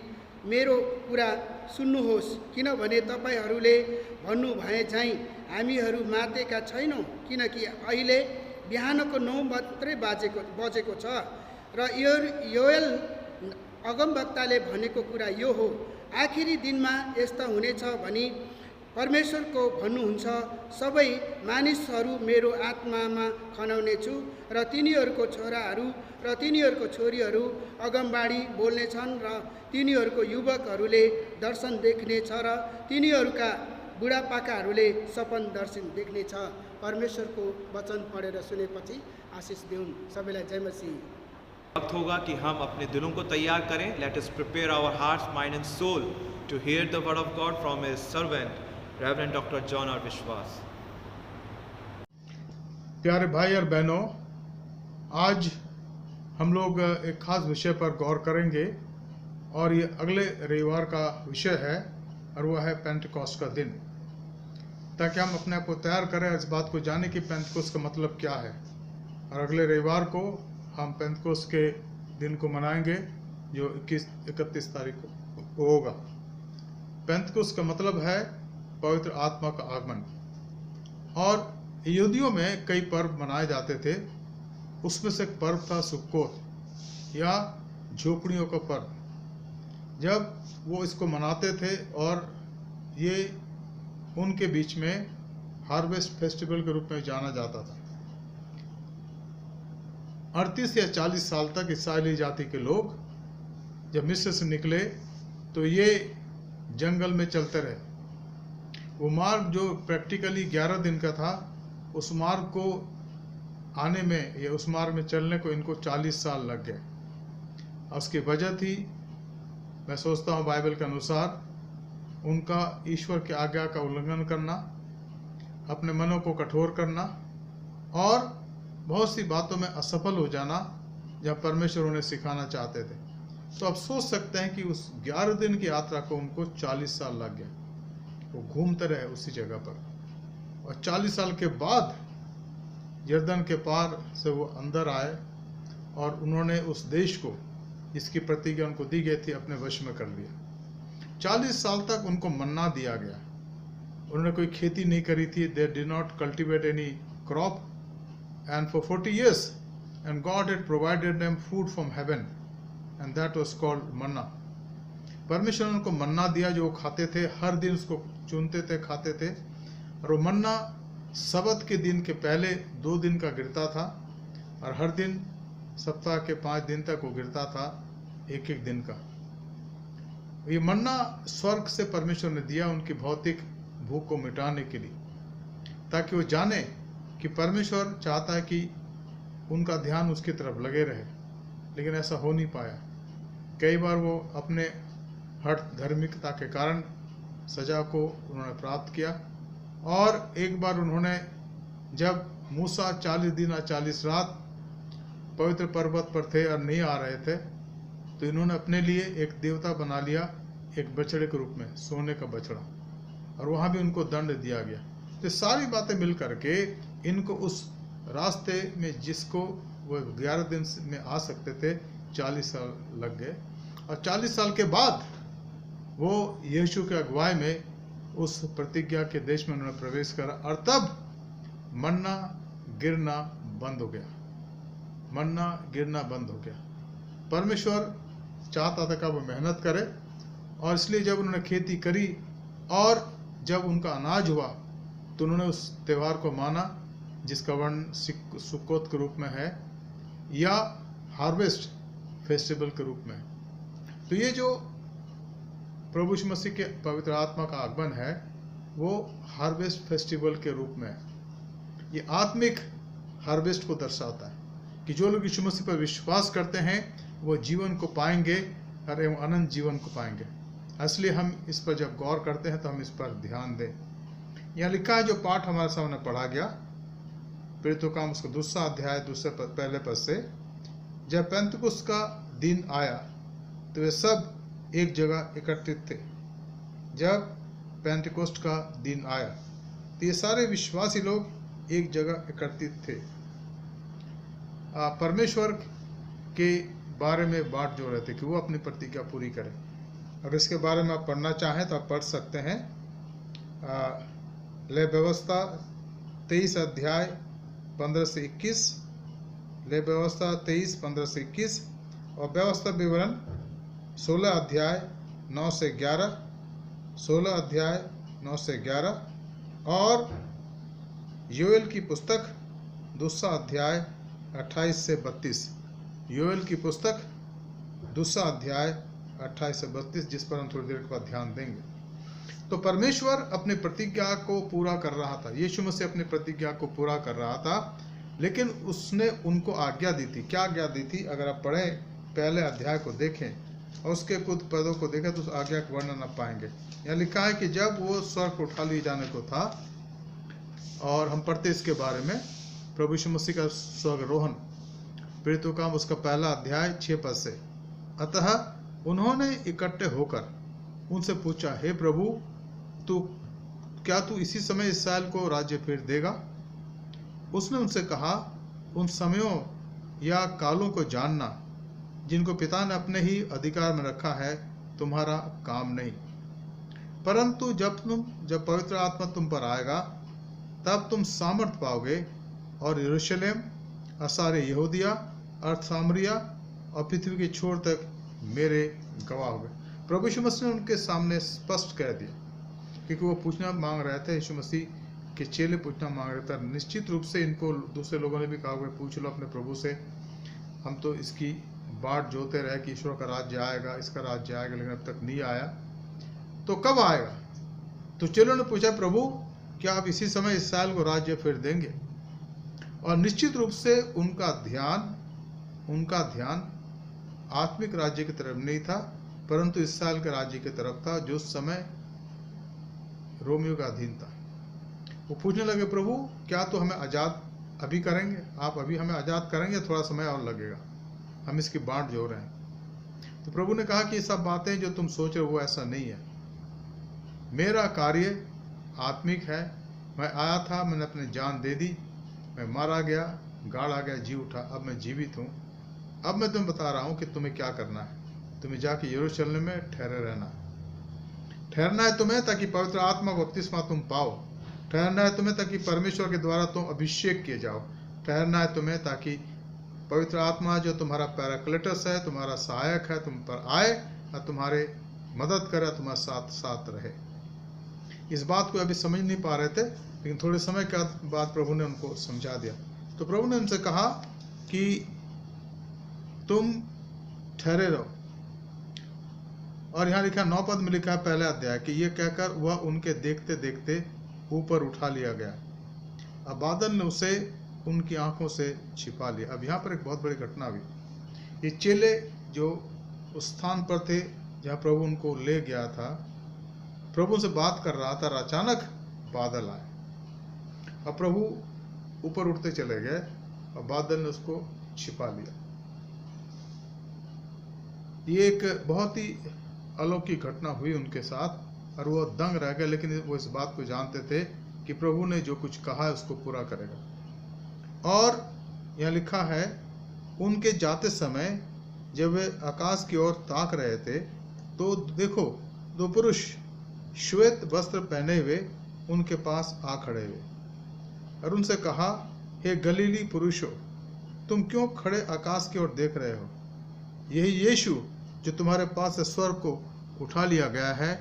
मेरो कुरा सुन्नुहोस्, किनभने तपाईँहरूले भन्नुभए झैँ हामीहरू मातेका छैनौँ, किनकि अहिले बिहानको 9 मात्रै बजेको छ र योएल अगमवक्ताले भनेको कुरा यो हो, आखिरी दिनमा यस्ता हुनेछ भनी परमेश्वरको भन्नुहुन्छ, सबै मानिसहरू मेरो आत्मामा खनाउनेछु र तिनीहरूको छोराहरू र तिनीहरूको छोरीहरू अगमबाडी बोल्नेछन् र तिनीहरूको युवकहरूले दर्शन देख्नेछ र तिनीहरूका बुढापाकाहरूले सपन दर्शन देख्नेछ। परमेश्वरको वचन पढेर सुनेपछि आशिष देऊन्। सबैलाई जय मसीह। वक्त होगा कि हम अपने दिलों को तैयार करें। Let us prepare our hearts, mind and soul to hear the word of God from his servant reverend doctor John R Vishwas. प्यारे भाई और बहनों, आज हम लोग एक खास विषय पर गौर करेंगे और ये अगले रविवार का विषय है और वह है पेंटेकोस्ट का दिन, ताकि हम अपने आप को तैयार करें इस बात को जाने कि पेंटेकोस्ट का मतलब क्या है। और अगले रविवार को हम पेंटेकोस्ट के दिन को मनाएंगे जो 31 तारीख को होगा। पेंटेकोस्ट का मतलब है पवित्र आत्मा का आगमन। और यहूदियों में कई पर्व मनाए जाते थे, उसमें से एक पर्व था सुक्कोत या झोपड़ियों का पर्व। जब वो इसको मनाते थे और ये उनके बीच में हार्वेस्ट फेस्टिवल के रूप में जाना जाता था। 38 या 40 साल तक इस्राएली जाति के लोग जब मिस्र से निकले तो ये जंगल में चलते रहे। वो मार्ग जो प्रैक्टिकली 11 दिन का था, उस मार्ग को आने में या उस मार्ग में चलने को इनको 40 साल लग गए। उसकी वजह थी, मैं सोचता हूँ बाइबल के अनुसार, उनका ईश्वर की आज्ञा का उल्लंघन करना, अपने मनों को कठोर करना और बहुत सी बातों में असफल हो जाना जब परमेश्वर उन्हें सिखाना चाहते थे। तो आप सोच सकते हैं कि उस 11 दिन की यात्रा को उनको 40 साल लग गया। वो घूमते रहे उसी जगह पर और 40 साल के बाद यरदन के पार से वो अंदर आए और उन्होंने उस देश को जिसकी प्रतिज्ञा उनको दी गई थी अपने वश में कर लिया। 40 साल तक उनको मन्ना दिया गया। उन्होंने कोई खेती नहीं करी थी। They did not cultivate any crop and for 40 years and God had provided them food from heaven and that was called manna। परमेश्वर ने उनको मन्ना दिया जो वो खाते थे, हर दिन उसको चुनते थे, खाते थे। और वो मन्ना सबत के दिन के पहले 2 दिन का गिरता था और हर दिन सप्ताह के 5 दिन तक वो गिरता था, एक एक दिन का। ये मन्ना स्वर्ग से परमेश्वर ने दिया उनकी भौतिक भूख को मिटाने के लिए, ताकि वो जाने कि परमेश्वर चाहता है कि उनका ध्यान उसकी तरफ लगे रहे, लेकिन ऐसा हो नहीं पाया। कई बार वो अपने हठ धार्मिकता के कारण सजा को उन्होंने प्राप्त किया, और एक बार उन्होंने, जब मूसा 40 दिन और 40 रात पवित्र पर्वत पर थे और नहीं आ रहे थे, तो इन्होंने अपने लिए एक देवता बना लिया, एक बछड़े के रूप में, सोने का बछड़ा, और वहाँ भी उनको दंड दिया गया। तो सारी बातें मिल करके इनको उस रास्ते में जिसको वो 11 दिन में आ सकते थे, 40 साल लग गए। और 40 साल के बाद वो यीशु के अगुवाई में उस प्रतिज्ञा के देश में उन्होंने प्रवेश करा, और तब मन्ना गिरना बंद हो गया। मन्ना गिरना बंद हो गया। परमेश्वर चाहता था कि वो मेहनत करे, और इसलिए जब उन्होंने खेती करी और जब उनका अनाज हुआ, तो उन्होंने उस त्यौहार को माना जिसका वर्ण सुक्कोत के रूप में है, या हार्वेस्ट फेस्टिवल के रूप में। तो ये जो प्रभु यीशु मसीह के पवित्र आत्मा का आगमन है, वो हार्वेस्ट फेस्टिवल के रूप में है। ये आत्मिक हार्वेस्ट को दर्शाता है कि जो लोग यीशु मसीह पर विश्वास करते हैं वो जीवन को पाएंगे और एवं अनंत जीवन को पाएंगे। इसलिए हम इस पर जब गौर करते हैं तो हम इस पर ध्यान दें। यहाँ लिखा है, जो पाठ हमारे सामने पढ़ा गया, प्रेरितों का काम उसका 2 अध्याय 2 पहले पद से, जब पेंतकुस्त का दिन आया तो वे सब एक जगह एकत्रित थे। जब पेंतकुस्त का दिन आया तो ये सारे विश्वासी लोग एक जगह एकत्रित थे। परमेश्वर के बारे में बात जो रहे थे कि वो अपनी प्रतिज्ञा पूरी करें। अब इसके बारे में आप पढ़ना चाहें तो आप पढ़ सकते हैं। ले व्यवस्था 23 अध्याय 15 से 21, ले व्यवस्था 23 15 से 21, और व्यवस्था विवरण 16 अध्याय 9 से 11, 16 अध्याय 9 से 11, और योएल की पुस्तक 2 अध्याय 28 से 32। योएल की पुस्तक 2 अध्याय 28 से 32, जिस पर हम थोड़ी देर के बाद ध्यान देंगे। तो परमेश्वर अपनी प्रतिज्ञा को पूरा कर रहा था, यीशु मसीह अपनी प्रतिज्ञा को पूरा कर रहा था, लेकिन उसने उनको आज्ञा दी थी। क्या आज्ञा दी थी? अगर आप पढ़ें, पहले अध्याय को देखें और उसके कुछ पदों को देखें तो उस आज्ञा का वर्णन आप पाएंगे। यहाँ लिखा है कि जब वो स्वर्ग को उठा लिए जाने को था, और हम पढ़ते इसके बारे में, प्रभु यीशु मसीह का स्वर्गारोहण, प्रेरितों का काम उसका 1 अध्याय 6 पद से, अतः उन्होंने इकट्ठे होकर उनसे पूछा, हे प्रभु, क्या तू इसी समय इस्राएल को राज्य फिर देगा? उसने उनसे कहा, उन समयों या कालों को जानना जिनको पिता ने अपने ही अधिकार में रखा है तुम्हारा काम नहीं, परंतु जब पवित्र आत्मा तुम पर आएगा तब तुम सामर्थ पाओगे, और यरूशलेम और सारे यहूदिया और सामरिया और पृथ्वी के छोर तक मेरे गवाह होगे। प्रभु यीशु मसीह ने उनके सामने स्पष्ट कह दिया, क्योंकि वो पूछना मांग रहे थे, यीशु मसीह के चेले पूछना मांग रहे थे। निश्चित रूप से इनको दूसरे लोगों ने भी कहा हुआ, पूछ लो अपने प्रभु से, हम तो इसकी बाट जोते रहे कि ईश्वर का राज्य आएगा, इसका राज्य आएगा, लेकिन अब तक नहीं आया, तो कब आएगा? तो चेलों ने पूछा, प्रभु क्या आप इसी समय इस्राएल को राज्य फिर देंगे? और निश्चित रूप से उनका ध्यान आत्मिक राज्य की तरफ नहीं था, परंतु इस्राएल के राज्य की तरफ था, जो उस समय रोमियो का अधीन था। वो पूछने लगे, प्रभु क्या तो हमें आज़ाद अभी करेंगे? आप अभी हमें आज़ाद करेंगे? थोड़ा समय और लगेगा, हम इसकी बाट जोड़ रहे हैं। तो प्रभु ने कहा कि ये सब बातें जो तुम सोच रहे हो वो ऐसा नहीं है। मेरा कार्य आत्मिक है। मैं आया था, मैंने अपनी जान दे दी, मैं मारा गया, गाड़ा गया, जी उठा, अब मैं जीवित हूँ। अब मैं तुम्हें बता रहा हूँ कि तुम्हें क्या करना है। तुम्हें जाके यरूशलेम में ठहरे ठहरना है तुम्हें, ताकि पवित्र आत्मा को बपतिस्मा तुम पाओ। ठहरना है तुम्हें ताकि परमेश्वर के द्वारा तुम अभिषेक किए जाओ। ठहरना है तुम्हें ताकि पवित्र आत्मा जो तुम्हारा पैराक्लेटस है, तुम्हारा सहायक है, तुम पर आए और तुम्हारे मदद करे, तुम्हारे साथ साथ रहे। इस बात को अभी समझ नहीं पा रहे थे, लेकिन थोड़े समय के बाद प्रभु ने उनको समझा दिया। तो प्रभु ने उनसे कहा कि तुम ठहरे रहो। और यहाँ लिखा 9 पद में लिखा है पहले अध्याय कि ये कहकर वह उनके देखते देखते ऊपर उठा लिया गया। अब बादल ने उसे उनकी आंखों से छिपा लिया। अब यहाँ पर एक बहुत बड़ी घटना हुई। ये चेले जो उस स्थान पर थे जहाँ प्रभु उनको ले गया था, प्रभु से बात कर रहा था, अचानक बादल आए। अब प्रभु ऊपर उठते चले गए और बादल ने उसको छिपा लिया। ये एक बहुत ही अलौकिक घटना हुई उनके साथ और वो दंग रह गए, लेकिन वो इस बात को जानते थे कि प्रभु ने जो कुछ कहा है उसको पूरा करेगा। और यह लिखा है, उनके जाते समय जब वे आकाश की ओर ताक रहे थे तो देखो 2 पुरुष श्वेत वस्त्र पहने हुए उनके पास आ खड़े हुए और उनसे कहा, हे गलीली पुरुषों, तुम क्यों खड़े आकाश की ओर देख रहे हो? यही यीशु जो तुम्हारे पास से स्वर्ग को उठा लिया गया है,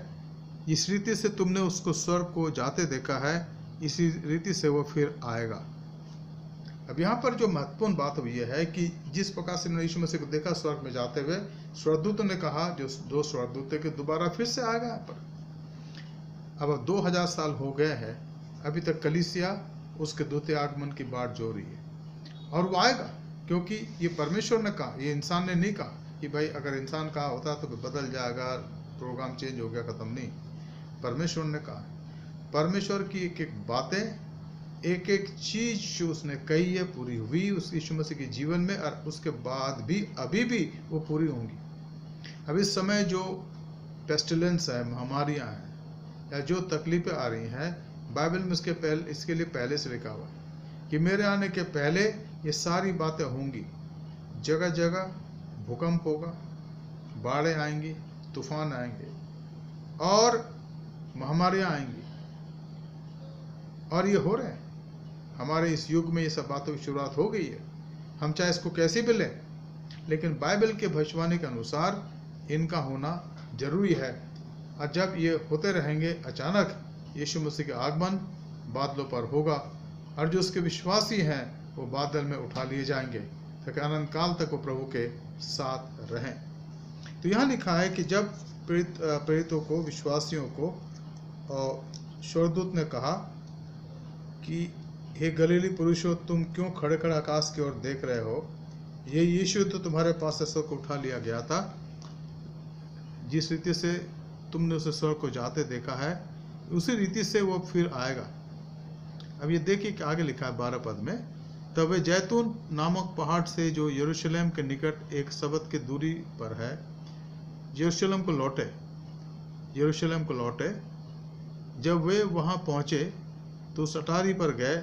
इस रीति से तुमने उसको स्वर्ग को जाते देखा है, इसी रीति से वो फिर आएगा। अब यहाँ पर जो महत्वपूर्ण बात हुई है कि जिस प्रकार से यीशु मसीह को देखा स्वर्ग में जाते हुए, स्वर्गदूतों ने कहा, जो 2 स्वर्गदूत थे, कि दोबारा फिर से आएगा यहाँ पर। अब 2000 साल हो गए हैं, अभी तक कलीसिया उसके द्वितीय आगमन की बाट जो रही है और वो आएगा, क्योंकि ये परमेश्वर ने कहा, ये इंसान ने नहीं कहा कि भाई अगर इंसान कहा होता तो बदल जाएगा, प्रोग्राम चेंज हो गया, खत्म नहीं। परमेश्वर ने कहा, परमेश्वर की एक एक बातें, एक एक चीज जो उसने कही है पूरी हुई उस यीशु मसीह के जीवन में, और उसके बाद भी अभी भी वो पूरी होंगी। अब इस समय जो पेस्टिलेंस है, महामारियां हैं या जो तकलीफें आ रही हैं, बाइबल में इसके लिए पहले से लिखा हुआ है कि मेरे आने के पहले ये सारी बातें होंगी। जगह जगह भूकंप होगा, बाढ़ें आएंगी, तूफान आएंगे और महामारियां आएंगी, और ये हो रहे हैं। हमारे इस युग में ये सब बातों की शुरुआत हो गई है, हम चाहे इसको कैसे भी लें, लेकिन बाइबल के भविष्यवाणी के अनुसार इनका होना जरूरी है। और जब ये होते रहेंगे, अचानक यीशु मसीह के आगमन बादलों पर होगा और जो उसके विश्वासी हैं वो बादल में उठा लिए जाएंगे ताकि अनंत काल तक वो प्रभु के साथ रहें। तो यहाँ लिखा है कि जब प्रेरितों को, विश्वासियों को स्वर्गदूत ने कहा कि हे गलीली पुरुषों, तुम क्यों खड़े खड़े आकाश की ओर देख रहे हो? ये यीशु तो तुम्हारे पास से स्वर्ग को उठा लिया गया था, जिस रीति से तुमने उसे स्वर्ग को जाते देखा है, उसी रीति से वो फिर आएगा। अब ये देखिए कि आगे लिखा है 12 पद में, तब वे जैतून नामक पहाड़ से जो यरूशलेम के निकट एक सबत की दूरी पर है, यरूशलेम को लौटे। जब वे वहां पहुंचे तो उस अटारी पर गए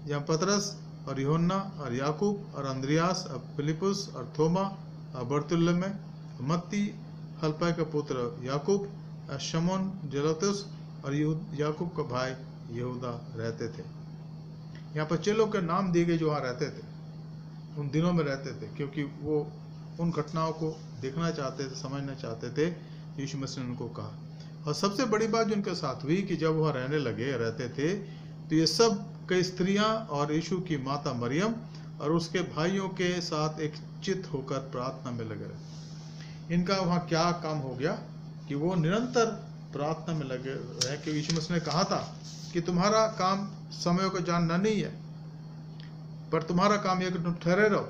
जहाँ पतरस और यूहन्ना और याकूब और अंद्रियास और फिलिपुस और थोमा और बरतुल्मै, मत्ती हल्फई का पुत्र याकूब और शमौन जेलोतेस और याकूब का भाई यहूदा रहते थे। यहाँ पर चेलों के नाम दिए गए जो वहाँ रहते थे, उन दिनों में रहते थे, क्योंकि वो उन घटनाओं को देखना चाहते थे, समझना चाहते थे। यीशु मसीह ने उनको कहा। और सबसे बड़ी बात जो उनके साथ हुई कि जब वह रहने लगे, रहते थे, तो ये सब कई स्त्रियां और यीशु की माता मरियम और उसके भाइयों के साथ एक चित होकर प्रार्थना में लगे रहे। इनका वहाँ क्या काम हो गया कि वो निरंतर प्रार्थना में लगे रहे, क्योंकि यीशु मसीह ने कहा था कि तुम्हारा काम समय को जानना नहीं है, पर तुम्हारा काम यह कि तुम ठहरे रहो,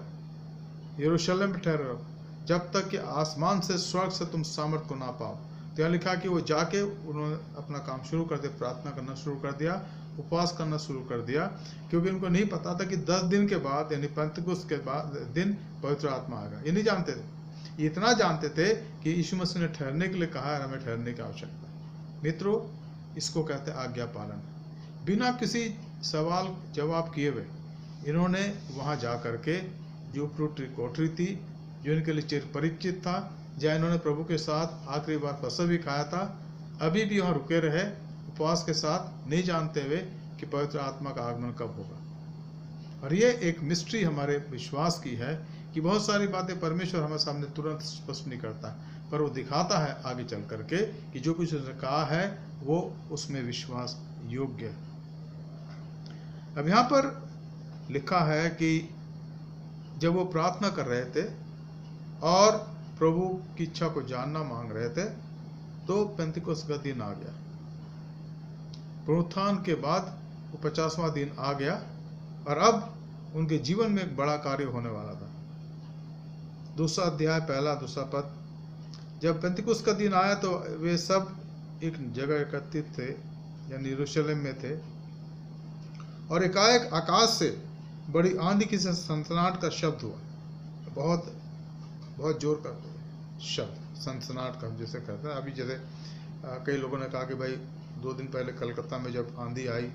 यरूशलेम में ठहरे रहो, जब तक कि आसमान से, स्वर्ग से तुम सामर्थ को ना पाओ। तो यहाँ लिखा कि वो जाके उन्होंने अपना काम शुरू कर दिया, प्रार्थना करना शुरू कर दिया, उपवास करना शुरू कर दिया, क्योंकि उनको नहीं पता था कि 10 दिन के बाद, यानी पेंतकुस्त के बाद दिन पवित्र आत्मा आएगा। ये नहीं जानते थे। इतना जानते थे कि यीशु मसीह ने ठहरने के लिए कहा है, हमें ठहरने की आवश्यकता है। मित्रों, इसको कहते हैं आज्ञा पालन। बिना किसी सवाल जवाब किए हुए इन्होंने वहाँ जा करके, जो कोठरी थी जो इनके लिए चिर परिचित था, जहाँ इन्होंने प्रभु के साथ आखिरी बार फसह भी खाया था, अभी भी वहाँ रुके रहे उपवास के साथ, नहीं जानते हुए कि पवित्र आत्मा का आगमन कब होगा। और ये एक मिस्ट्री हमारे विश्वास की है कि बहुत सारी बातें परमेश्वर हमारे सामने तुरंत स्पष्ट नहीं करता, पर वो दिखाता है आगे चल करके कि जो कुछ उसने कहा है वो उसमें विश्वास योग्य है। अब यहाँ पर लिखा है कि जब वो प्रार्थना कर रहे थे और प्रभु की इच्छा को जानना मांग रहे थे, तो पेंतिकोस्त का दिन आ गया। पुनरुत्थान के बाद वो 50वां दिन आ गया और अब उनके जीवन में एक बड़ा कार्य होने वाला था। 2 अध्याय 1-2 पद। जब पेंतिकोस्त का दिन आया तो वे सब एक जगह एकत्रित थे, यानी यरूशलेम में थे, और एकाएक आकाश से बड़ी आंधी की सनसनाहट का शब्द हुआ। बहुत बहुत जोर का शब्द, सनसनाहट का जैसे कहते हैं। अभी जैसे कई लोगों ने कहा कि भाई 2 दिन पहले कलकत्ता में जब आंधी आई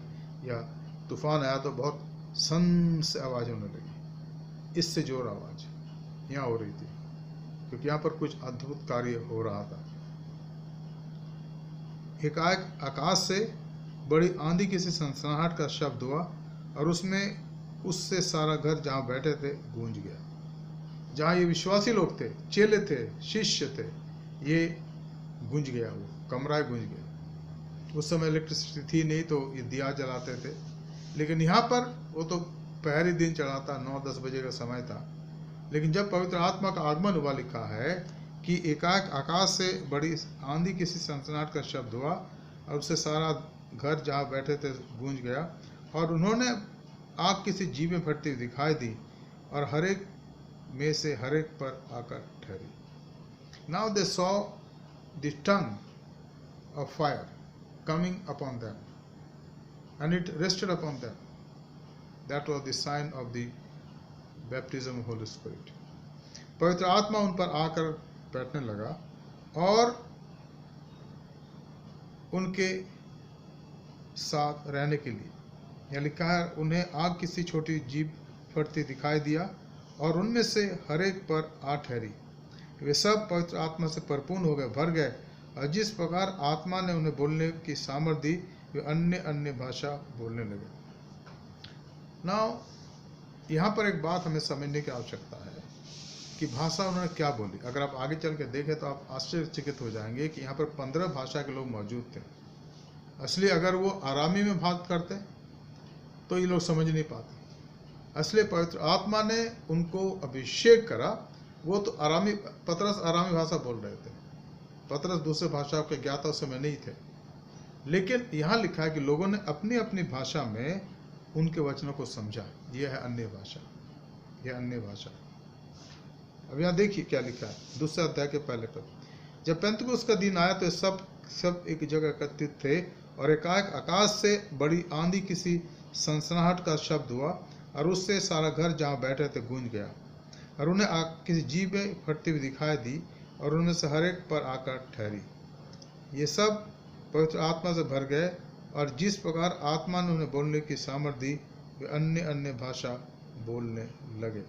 या तूफान आया तो बहुत सन से आवाज़ होने लगी। इससे जोर आवाज़ यहाँ हो रही थी, क्योंकि यहाँ पर कुछ अद्भुत कार्य हो रहा था। एकाएक आकाश से बड़ी आंधी की सी सनसनाहट का शब्द हुआ और उससे सारा घर जहाँ बैठे थे गूंज गया। जहाँ ये विश्वासी लोग थे, चेले थे, शिष्य थे, ये गूंज गया, वो कमरा गूंज गया। उस समय इलेक्ट्रिसिटी थी नहीं तो ये दिया जलाते थे, लेकिन यहाँ पर वो तो पहली दिन चढ़ा था, 9-10 बजे का समय था। लेकिन जब पवित्र आत्मा का आगमन हुआ, लिखा है कि एकाएक आकाश से बड़ी आंधी किसी सनसनाहट का शब्द हुआ और उससे सारा घर जहाँ बैठे थे गूंज गया, और उन्होंने आग किसी जीव में फटती हुई दिखाई दी और हरेक में से हरेक पर आकर ठहरी। Now they saw the tongue of fire coming upon them and it rested upon them. That was the sign of the baptism of Holy Spirit. पवित्र आत्मा उन पर आकर बैठने लगा और उनके साथ रहने के लिए, यह लिखा है, उन्हें आग किसी छोटी जीभ फटती दिखाई दिया और उनमें से हरेक पर आ ठहरी। वे सब पवित्र आत्मा से परिपूर्ण हो गए, भर गए, और जिस प्रकार आत्मा ने उन्हें बोलने की सामर्थ दी, वे अन्य अन्य भाषा बोलने लगे। नाउ यहाँ पर एक बात हमें समझने की आवश्यकता है कि भाषा उन्होंने क्या बोली। अगर आप आगे चल के देखें तो आप आश्चर्यचकित हो जाएंगे कि यहाँ पर 15 भाषा के लोग मौजूद थे। असली अगर वो आरामी में बात करते तो ये लोग समझ नहीं पाते। असली पवित्र आत्मा ने उनको अभिषेक करा। वो तो आरामी, पतरस आरामी भाषा बोल रहे थे, पतरस दूसरे भाषा के ज्ञाता उस समय नहीं थे, लेकिन यहाँ लिखा है कि लोगों ने अपनी अपनी भाषा में उनके वचनों को समझा। यह है अन्य भाषा, यह अन्य भाषा। अब यहाँ देखिए क्या लिखा है, 2 अध्याय के पहले पद। जब पेंतकुस्त का दिन आया तो सब एक जगह एकत्रित थे और एकाएक आकाश से बड़ी आंधी किसी सनसनाहट का शब्द हुआ और उससे सारा घर जहाँ बैठे थे गूंज गया, और उन्हें आग किसी जीभ में फटती हुई दिखाई दी और उनमें से हर एक पर आकर ठहरी। ये सब पवित्र आत्मा से भर गए और जिस प्रकार आत्मा ने उन्हें बोलने की सामर्थ दी, वे अन्य अन्य भाषा बोलने लगे।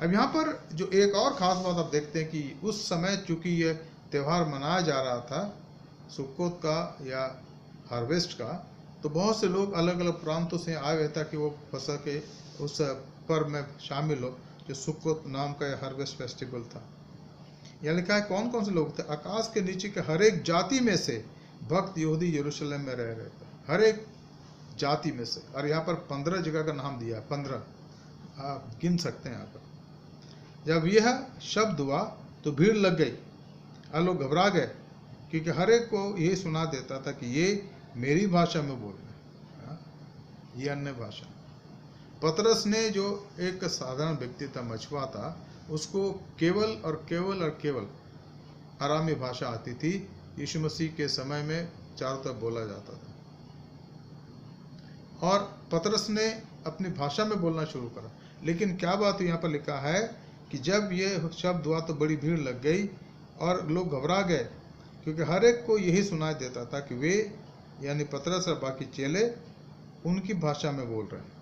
अब यहाँ पर जो एक और खास बात आप देखते हैं कि उस समय चूंकि यह त्यौहार मनाया जा रहा था, सुक्कोत का या हार्वेस्ट का, तो बहुत से लोग अलग अलग प्रांतों से आए हुए ताकि वो फसह के उस पर्व में शामिल हो, जो सुक्कोत नाम का हार्वेस्ट फेस्टिवल था। यहाँ लिखा है कौन कौन से लोग थे। आकाश के नीचे के हर एक जाति में से भक्त यहूदी यरूशलेम में रह रहे थे, हर एक जाति में से। और यहाँ पर 15 जगह का नाम दिया, 15 आप गिन सकते हैं यहाँ पर। जब यह शब्द हुआ तो भीड़ लग गई और लोग घबरा गए, क्योंकि हर एक को यही सुना देता था कि ये मेरी भाषा में बोल रहे हैं, ये अन्य भाषा। पतरस ने, जो एक साधारण व्यक्ति था, मछुआ था, उसको केवल और केवल और केवल आरामी भाषा आती थी। यीशु मसीह के समय में चारों तरफ बोला जाता था, और पतरस ने अपनी भाषा में बोलना शुरू करा। लेकिन क्या बात यहाँ पर लिखा है कि जब ये शब्द हुआ तो बड़ी भीड़ लग गई और लोग घबरा गए, क्योंकि हर एक को यही सुनाई देता था कि वे, यानी पतरस और बाकी चेले, उनकी भाषा में बोल रहे हैं।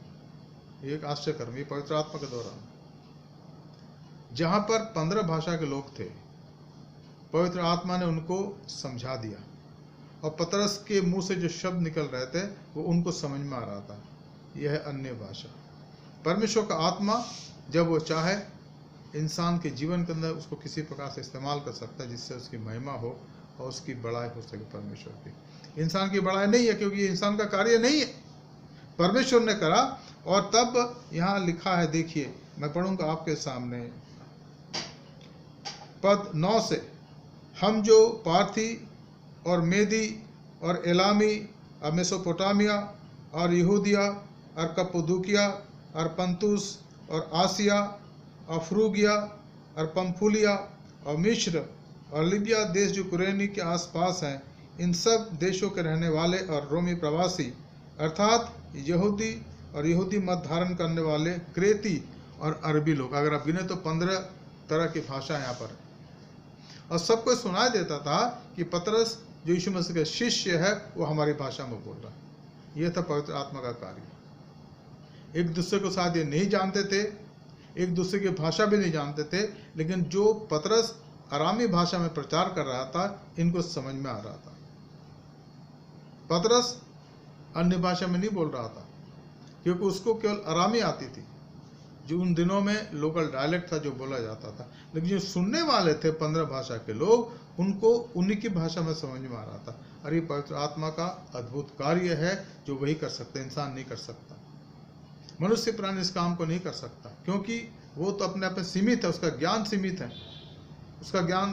एक आश्चर्यकर्मी पवित्र आत्मा के दौरान जहाँ पर 15 भाषा के लोग थे, पवित्र आत्मा ने उनको समझा दिया, और पतरस के मुंह से जो शब्द निकल रहे थे वो उनको समझ में आ रहा था। यह है अन्य भाषा। परमेश्वर का आत्मा जब वो चाहे इंसान के जीवन के अंदर उसको किसी प्रकार से इस्तेमाल कर सकता है, जिससे उसकी महिमा हो और उसकी बड़ाई हो सके परमेश्वर की। इंसान की बड़ाई नहीं है, क्योंकि ये इंसान का कार्य नहीं है, परमेश्वर ने करा। और तब यहाँ लिखा है, देखिए मैं पढ़ूंगा आपके सामने पद 9 से, हम जो पार्थी और मेदी और एलामी और मेसोपोटामिया और यहूदिया और कप्पदूकिया और पंतुस और आसिया और फ्रूगिया और पंफुलिया और मिस्र और लिबिया देश जो कुरेनी के आसपास हैं, इन सब देशों के रहने वाले और रोमी प्रवासी अर्थात यहूदी और यहूदी मत धारण करने वाले क्रेती और अरबी लोग, अगर आप गिने तो 15 तरह की भाषा यहाँ पर है। और सबको सुनाई देता था कि पतरस जो यीशु मसीह का शिष्य है वो हमारी भाषा में बोल रहा है। यह था पवित्र आत्मा का कार्य। एक दूसरे को शायद ये नहीं जानते थे, एक दूसरे की भाषा भी नहीं जानते थे, लेकिन जो पतरस अरामी भाषा में प्रचार कर रहा था इनको समझ में आ रहा था। पतरस अन्य भाषा में नहीं बोल रहा था, क्योंकि उसको केवल अरामी आती थी, जो उन दिनों में लोकल डायलेक्ट था जो बोला जाता था। लेकिन जो सुनने वाले थे 15 भाषा के लोग, उनको उन्हीं की भाषा में समझ में आ रहा था। और ये पवित्र आत्मा का अद्भुत कार्य है जो वही कर सकते, इंसान नहीं कर सकता। मनुष्य प्राणी इस काम को नहीं कर सकता, क्योंकि वो तो अपने आप में सीमित है, उसका ज्ञान सीमित है, उसका ज्ञान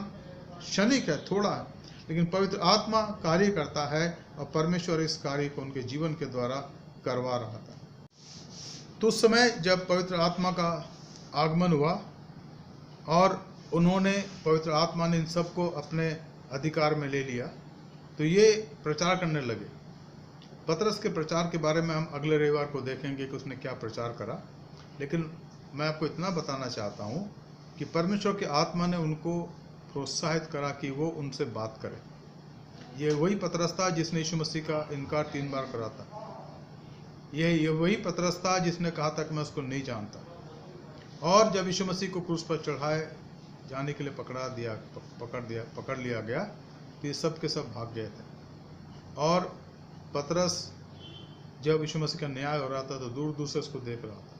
क्षणिक है, थोड़ा है। लेकिन पवित्र आत्मा कार्य करता है और परमेश्वर इस कार्य को उनके जीवन के द्वारा करवा रहा था। तो उस समय जब पवित्र आत्मा का आगमन हुआ और उन्होंने, पवित्र आत्मा ने इन सबको अपने अधिकार में ले लिया, तो ये प्रचार करने लगे। पतरस के प्रचार के बारे में हम अगले रविवार को देखेंगे कि उसने क्या प्रचार करा। लेकिन मैं आपको इतना बताना चाहता हूँ कि परमेश्वर के आत्मा ने उनको प्रोत्साहित करा कि वो उनसे बात करे। ये वही पतरस था जिसने यीशु मसीह का इनकार 3 बार करा था। ये वही पतरस था जिसने कहा था कि मैं उसको नहीं जानता। और जब यीशु मसीह को क्रूस पर चढ़ाए जाने के लिए पकड़ लिया गया, तो ये सब के सब भाग गए थे। और पतरस जब यीशु मसीह का न्याय हो रहा था तो दूर दूर से उसको देख रहा था।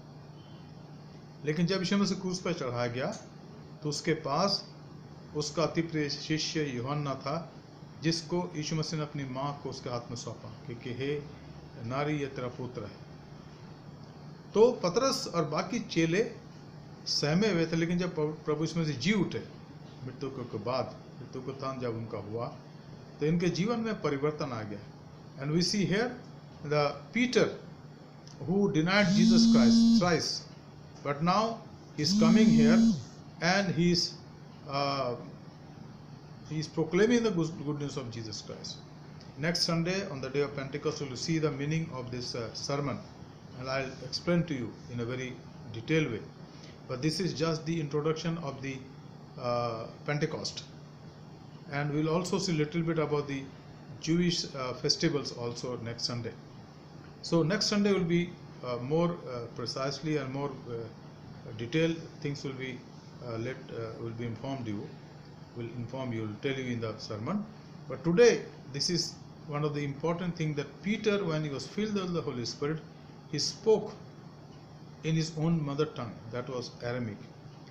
लेकिन जब यीशु मसीह क्रूस पर चढ़ाया गया तो उसके पास उसका अति प्रिय शिष्य यूहन्ना था, जिसको यीशु मसीह ने अपनी माँ को उसके हाथ में सौंपा कि हे नारी, ये तेरा पुत्र है। तो पतरस और बाकी चेले सहमे हुए थे। लेकिन जब प्रभु यीशु मसीह जी उठे मृत्यु के बाद, मृत्यु का उत्थान जब उनका हुआ, तो इनके जीवन में परिवर्तन आ गया। And we see here the Peter who denied Jesus Christ thrice, but now he is coming here and he is proclaiming the good news of Jesus Christ. Next Sunday, on the day of Pentecost, we will see the meaning of this sermon, and I'll explain to you in a very detailed way. But this is just the introduction of the Pentecost, and we'll also see a little bit about the Jewish festivals also next Sunday. So next Sunday will be more precisely and more detailed things will be informed you. Will inform you, will tell you in the sermon. But today, this is one of the important things that Peter, when he was filled with the Holy Spirit, he spoke in his own mother tongue, that was Aramaic.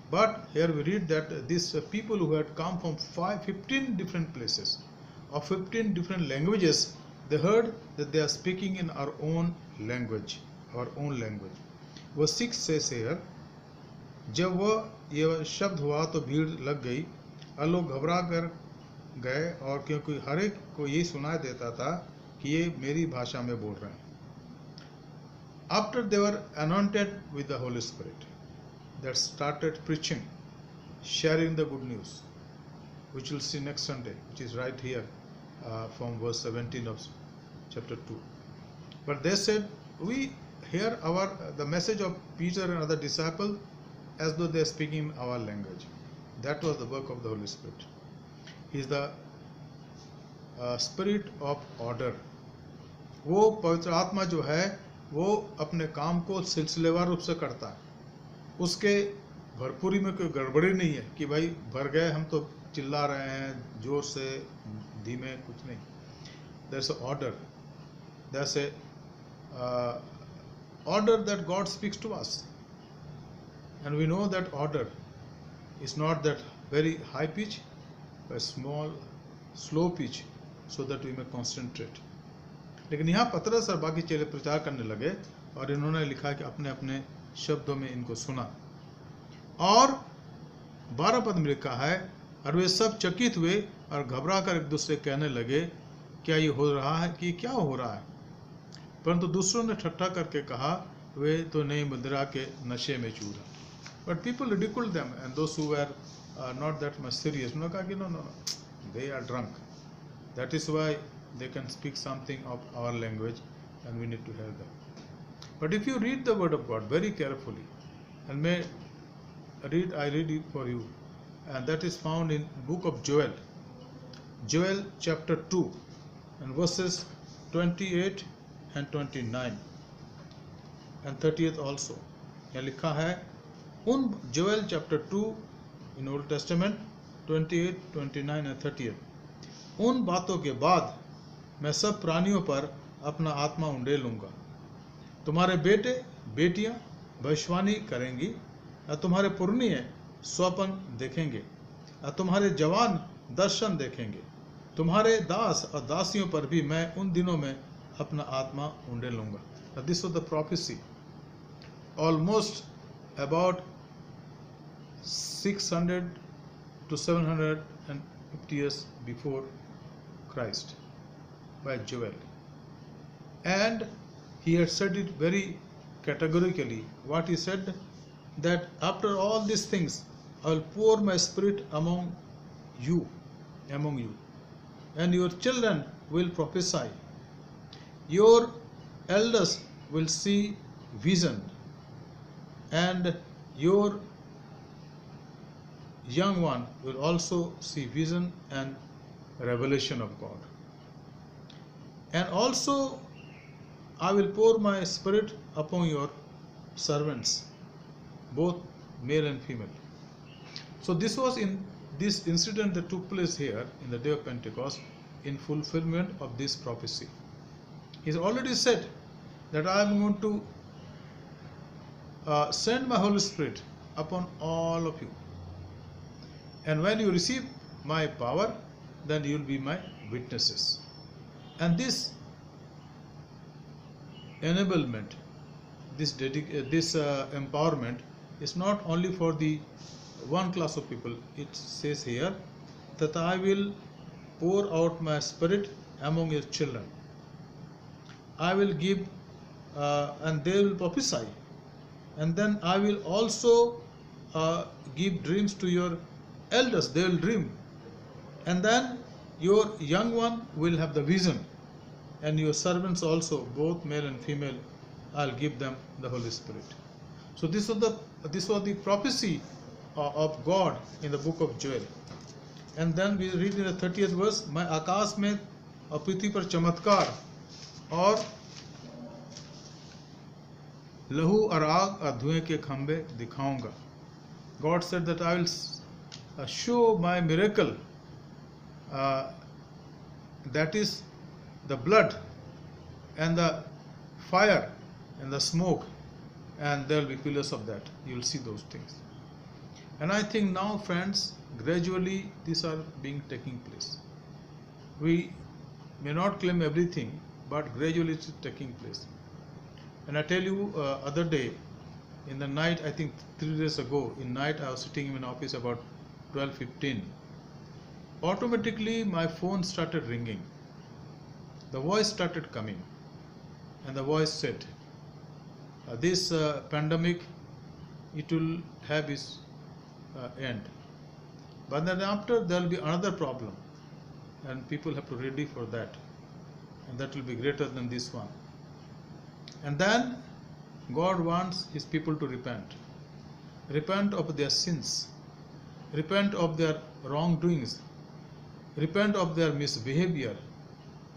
But here we read that these people who had come from 15 different places, of 15 different languages, they heard that they are speaking in our own language. Verse 6 says here, जब वह ये शब्द हुआ तो भीड़ लग गई और लोग घबरा कर गए, और क्योंकि हर एक को यही सुनाई देता था कि ये मेरी भाषा में बोल रहे हैं. After they were anointed with the Holy Spirit, they started preaching, sharing the good news, which we'll see next Sunday, which is right here from verse 17 of chapter 2. But they said, we hear the message of Peter and other disciples as though they are speaking in our language. That was the work of the Holy Spirit. He is the spirit of order. वो पवित्र आत्मा जो है वो अपने काम को सिलसिलेवार रूप से करता है. उसके भरपूरी में कोई गड़बड़ी नहीं है कि भाई भर गए हम तो चिल्ला रहे हैं जोर से धीमे, कुछ नहीं. There's an order. There's a order that God speaks to us, and we know that order is not that very high pitch, but small, slow pitch, so that we may concentrate. लेकिन यहाँ पतरस और बाकी चेले प्रचार करने लगे और इन्होंने लिखा कि अपने अपने शब्दों में इनको सुना। और 12 पद में लिखा है, और वे सब चकित हुए और घबरा कर एक दूसरे कहने लगे, क्या ये हो रहा है, कि क्या हो रहा है? परंतु दूसरों ने ठट्ठा करके कहा, वे तो नई मुद्रा के नशे में चूर हैं। But people ridiculed them and those who were not that much serious, उन्होंने कहा कि no, they are drunk, that is why they can speak something of our language and we need to help them. But if you read the word of God very carefully, and I read it for you, and that is found in book of Joel chapter 2 and verses 28 and 29 and 30th also. यहाँ लिखा है, उन Joel chapter 2 in Old Testament 28, 29 and 30th, उन बातों के बाद मैं सब प्राणियों पर अपना आत्मा उंडेल लूँगा। तुम्हारे बेटे बेटियां भविष्यवाणी करेंगी और तुम्हारे पुरनिये स्वप्न देखेंगे और तुम्हारे जवान दर्शन देखेंगे। तुम्हारे दास और दासियों पर भी मैं उन दिनों में अपना आत्मा उंडेल लूँगा। This was the prophecy almost about 600 to 750 years before Christ by Joel, and he had said it very categorically. What he said, that after all these things I will pour my spirit among you, and your children will prophesy, your elders will see vision, and your young one will also see vision and revelation of God. And also I will pour my spirit upon your servants, both male and female. So this was in this incident that took place here in the day of Pentecost in fulfillment of this prophecy. He's already said that I am going to send my Holy Spirit upon all of you. And when you receive my power, then you will be my witnesses. And this enablement, this empowerment is not only for the one class of people. It says here that I will pour out my spirit among your children. I will give, and they will prophesy. And then I will also give dreams to your elders. They will dream. And then your young one will have the vision, and your servants also, both male and female, I'll give them the Holy Spirit. So this was the prophecy of God in the book of Joel. And then we read in the 30th verse, मैं आकाश में और पृथ्वी पर चमत्कार और लहू और आग और धुएं के खंभे दिखाऊंगा. God said that I will show my miracle, that is the blood and the fire and the smoke, and there will be pillars of that. You will see those things. And I think now, friends, gradually these are taking place. We may not claim everything, but gradually it's taking place. And I tell you, other day in the night, I think 3 days ago, in night I was sitting in an office about 12:15. Automatically my phone started ringing. The voice started coming, and the voice said, this pandemic, it will have its end, but then after there will be another problem, and people have to ready for that, and that will be greater than this one. And then God wants His people to repent of their sins, repent of their wrongdoings, repent of their misbehavior,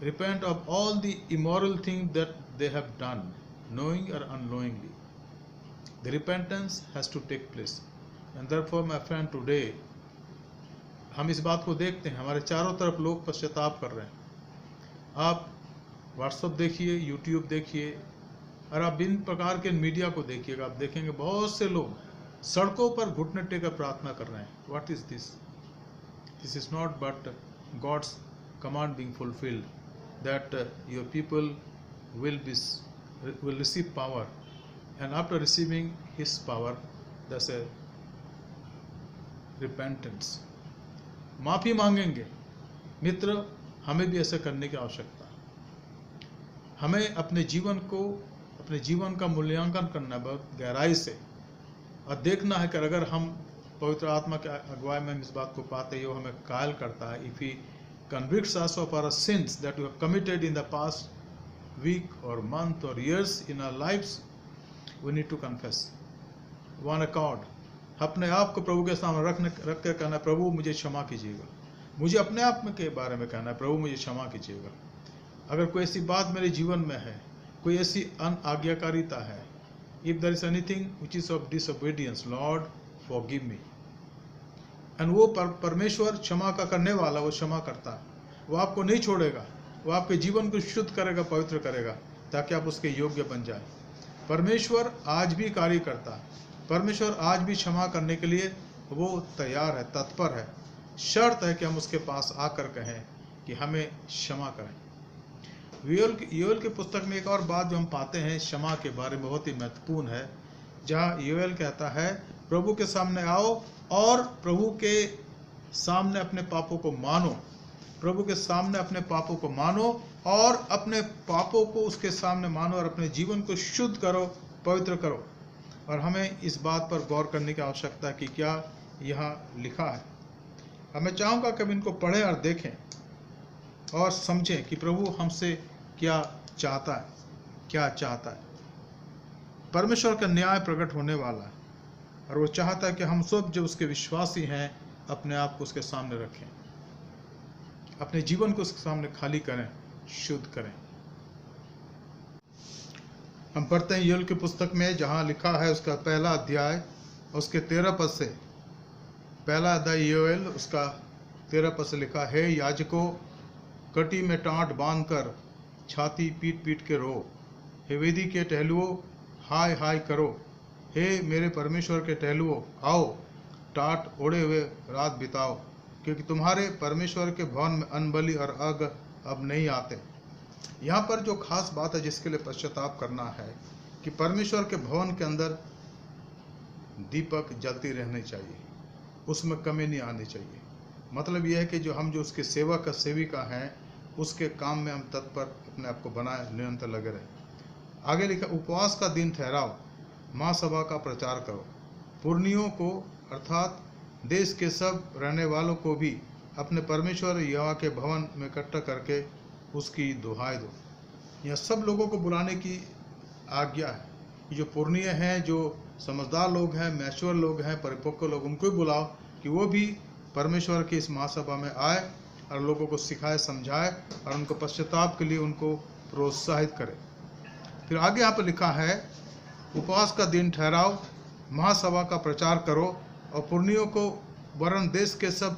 repent of all the immoral things that they have done, knowing or unknowingly. The repentance has to take place. And therefore, my friend, today हम इस बात को देखते हैं, हमारे चारों तरफ लोग पश्चाताप कर रहे हैं. आप व्हाट्सएप देखिए, यूट्यूब देखिए, और आप भिन्न प्रकार के मीडिया को देखिएगा, आप देखेंगे बहुत से लोग सड़कों पर घुटने टेकर प्रार्थना कर रहे हैं. What is this? This is not but God's command being fulfilled, that your people will receive power, and after receiving His power, there's a repentance. माफी मांगेंगे। मित्र, हमें भी ऐसा करने की आवश्यकता है। हमें अपने जीवन का मूल्यांकन करना है बहुत गहराई से, और देखना है कि अगर हम पवित्र आत्मा के अगुवाई में इस बात को पाते हैं, वो हमें कायल करता है। If He convicts us of our sins that we have committed in the past week or month or years in our lives, we need to confess one accord. अपने आप को प्रभु के सामने रख कर कहना, प्रभु मुझे क्षमा कीजिएगा। मुझे अपने आप में के बारे में कहना है, प्रभु मुझे क्षमा कीजिएगा। अगर कोई ऐसी बात मेरे जीवन में है, कोई ऐसी अनाज्ञाकारिता है, if there is anything which is of disobedience, Lord forgive me. And वो परमेश्वर क्षमा का करने वाला, वो क्षमा करता है। वो आपको नहीं छोड़ेगा, वो आपके जीवन को शुद्ध करेगा, पवित्र करेगा, ताकि आप उसके योग्य बन जाए। परमेश्वर आज भी कार्य करता है। परमेश्वर आज भी क्षमा करने के लिए वो तैयार है, तत्पर है। शर्त है कि हम उसके पास आकर कहें कि हमें क्षमा करें। योएल की पुस्तक में एक और बात जो हम पाते हैं क्षमा के बारे में बहुत ही महत्वपूर्ण है, जहाँ योएल कहता है, प्रभु के सामने आओ और प्रभु के सामने अपने पापों को मानो। प्रभु के सामने अपने पापों को मानो और अपने पापों को उसके सामने मानो और अपने जीवन को शुद्ध करो, पवित्र करो। और हमें इस बात पर गौर करने की आवश्यकता है कि क्या यहाँ लिखा है। अब मैं चाहूँगा कि हम इनको पढ़ें और देखें और समझें कि प्रभु हमसे क्या चाहता है, क्या चाहता है। परमेश्वर का न्याय प्रकट होने वाला है और वो चाहता है कि हम सब जो उसके विश्वासी हैं अपने आप को उसके सामने रखें, अपने जीवन को उसके सामने खाली करें, शुद्ध करें। हम पढ़ते हैं योएल की पुस्तक में, जहाँ लिखा है उसका पहला अध्याय उसके 13 पद से। पहला अध्याय योएल उसका 13 पद से लिखा है, याजकों कटी में टाट बांधकर छाती पीट पीट के रो, हे वेदी के टहलुओं हाय हाय करो, हे मेरे परमेश्वर के टहलुओं आओ, टाट ओढ़े हुए रात बिताओ, क्योंकि तुम्हारे परमेश्वर के भवन में अन्न और अग अब नहीं आते। यहाँ पर जो खास बात है जिसके लिए पश्चाताप करना है कि परमेश्वर के भवन के अंदर दीपक जलती रहनी चाहिए, उसमें कमी नहीं आनी चाहिए। मतलब यह है कि जो उसके सेवक सेविका हैं उसके काम में हम तत्पर अपने आप को बनाए, निरंतर लगे रहे। आगे लिखा, उपवास का दिन ठहराओ, महासभा का प्रचार करो, पुरनियों को अर्थात देश के सब रहने वालों को भी अपने परमेश्वर यहोवा के भवन में इकट्ठा करके उसकी दुहाई दो। यह सब लोगों को बुलाने की आज्ञा है। जो पुरनीय हैं, जो समझदार लोग हैं, मैच्योर लोग हैं, परिपक्व लोग, उनको भी बुलाओ कि वो भी परमेश्वर की इस महासभा में आए और लोगों को सिखाए, समझाए और उनको पश्चाताप के लिए उनको प्रोत्साहित करे। फिर आगे यहाँ पर लिखा है, उपवास का दिन ठहराओ, महासभा का प्रचार करो और पुरनियों को वरन देश के सब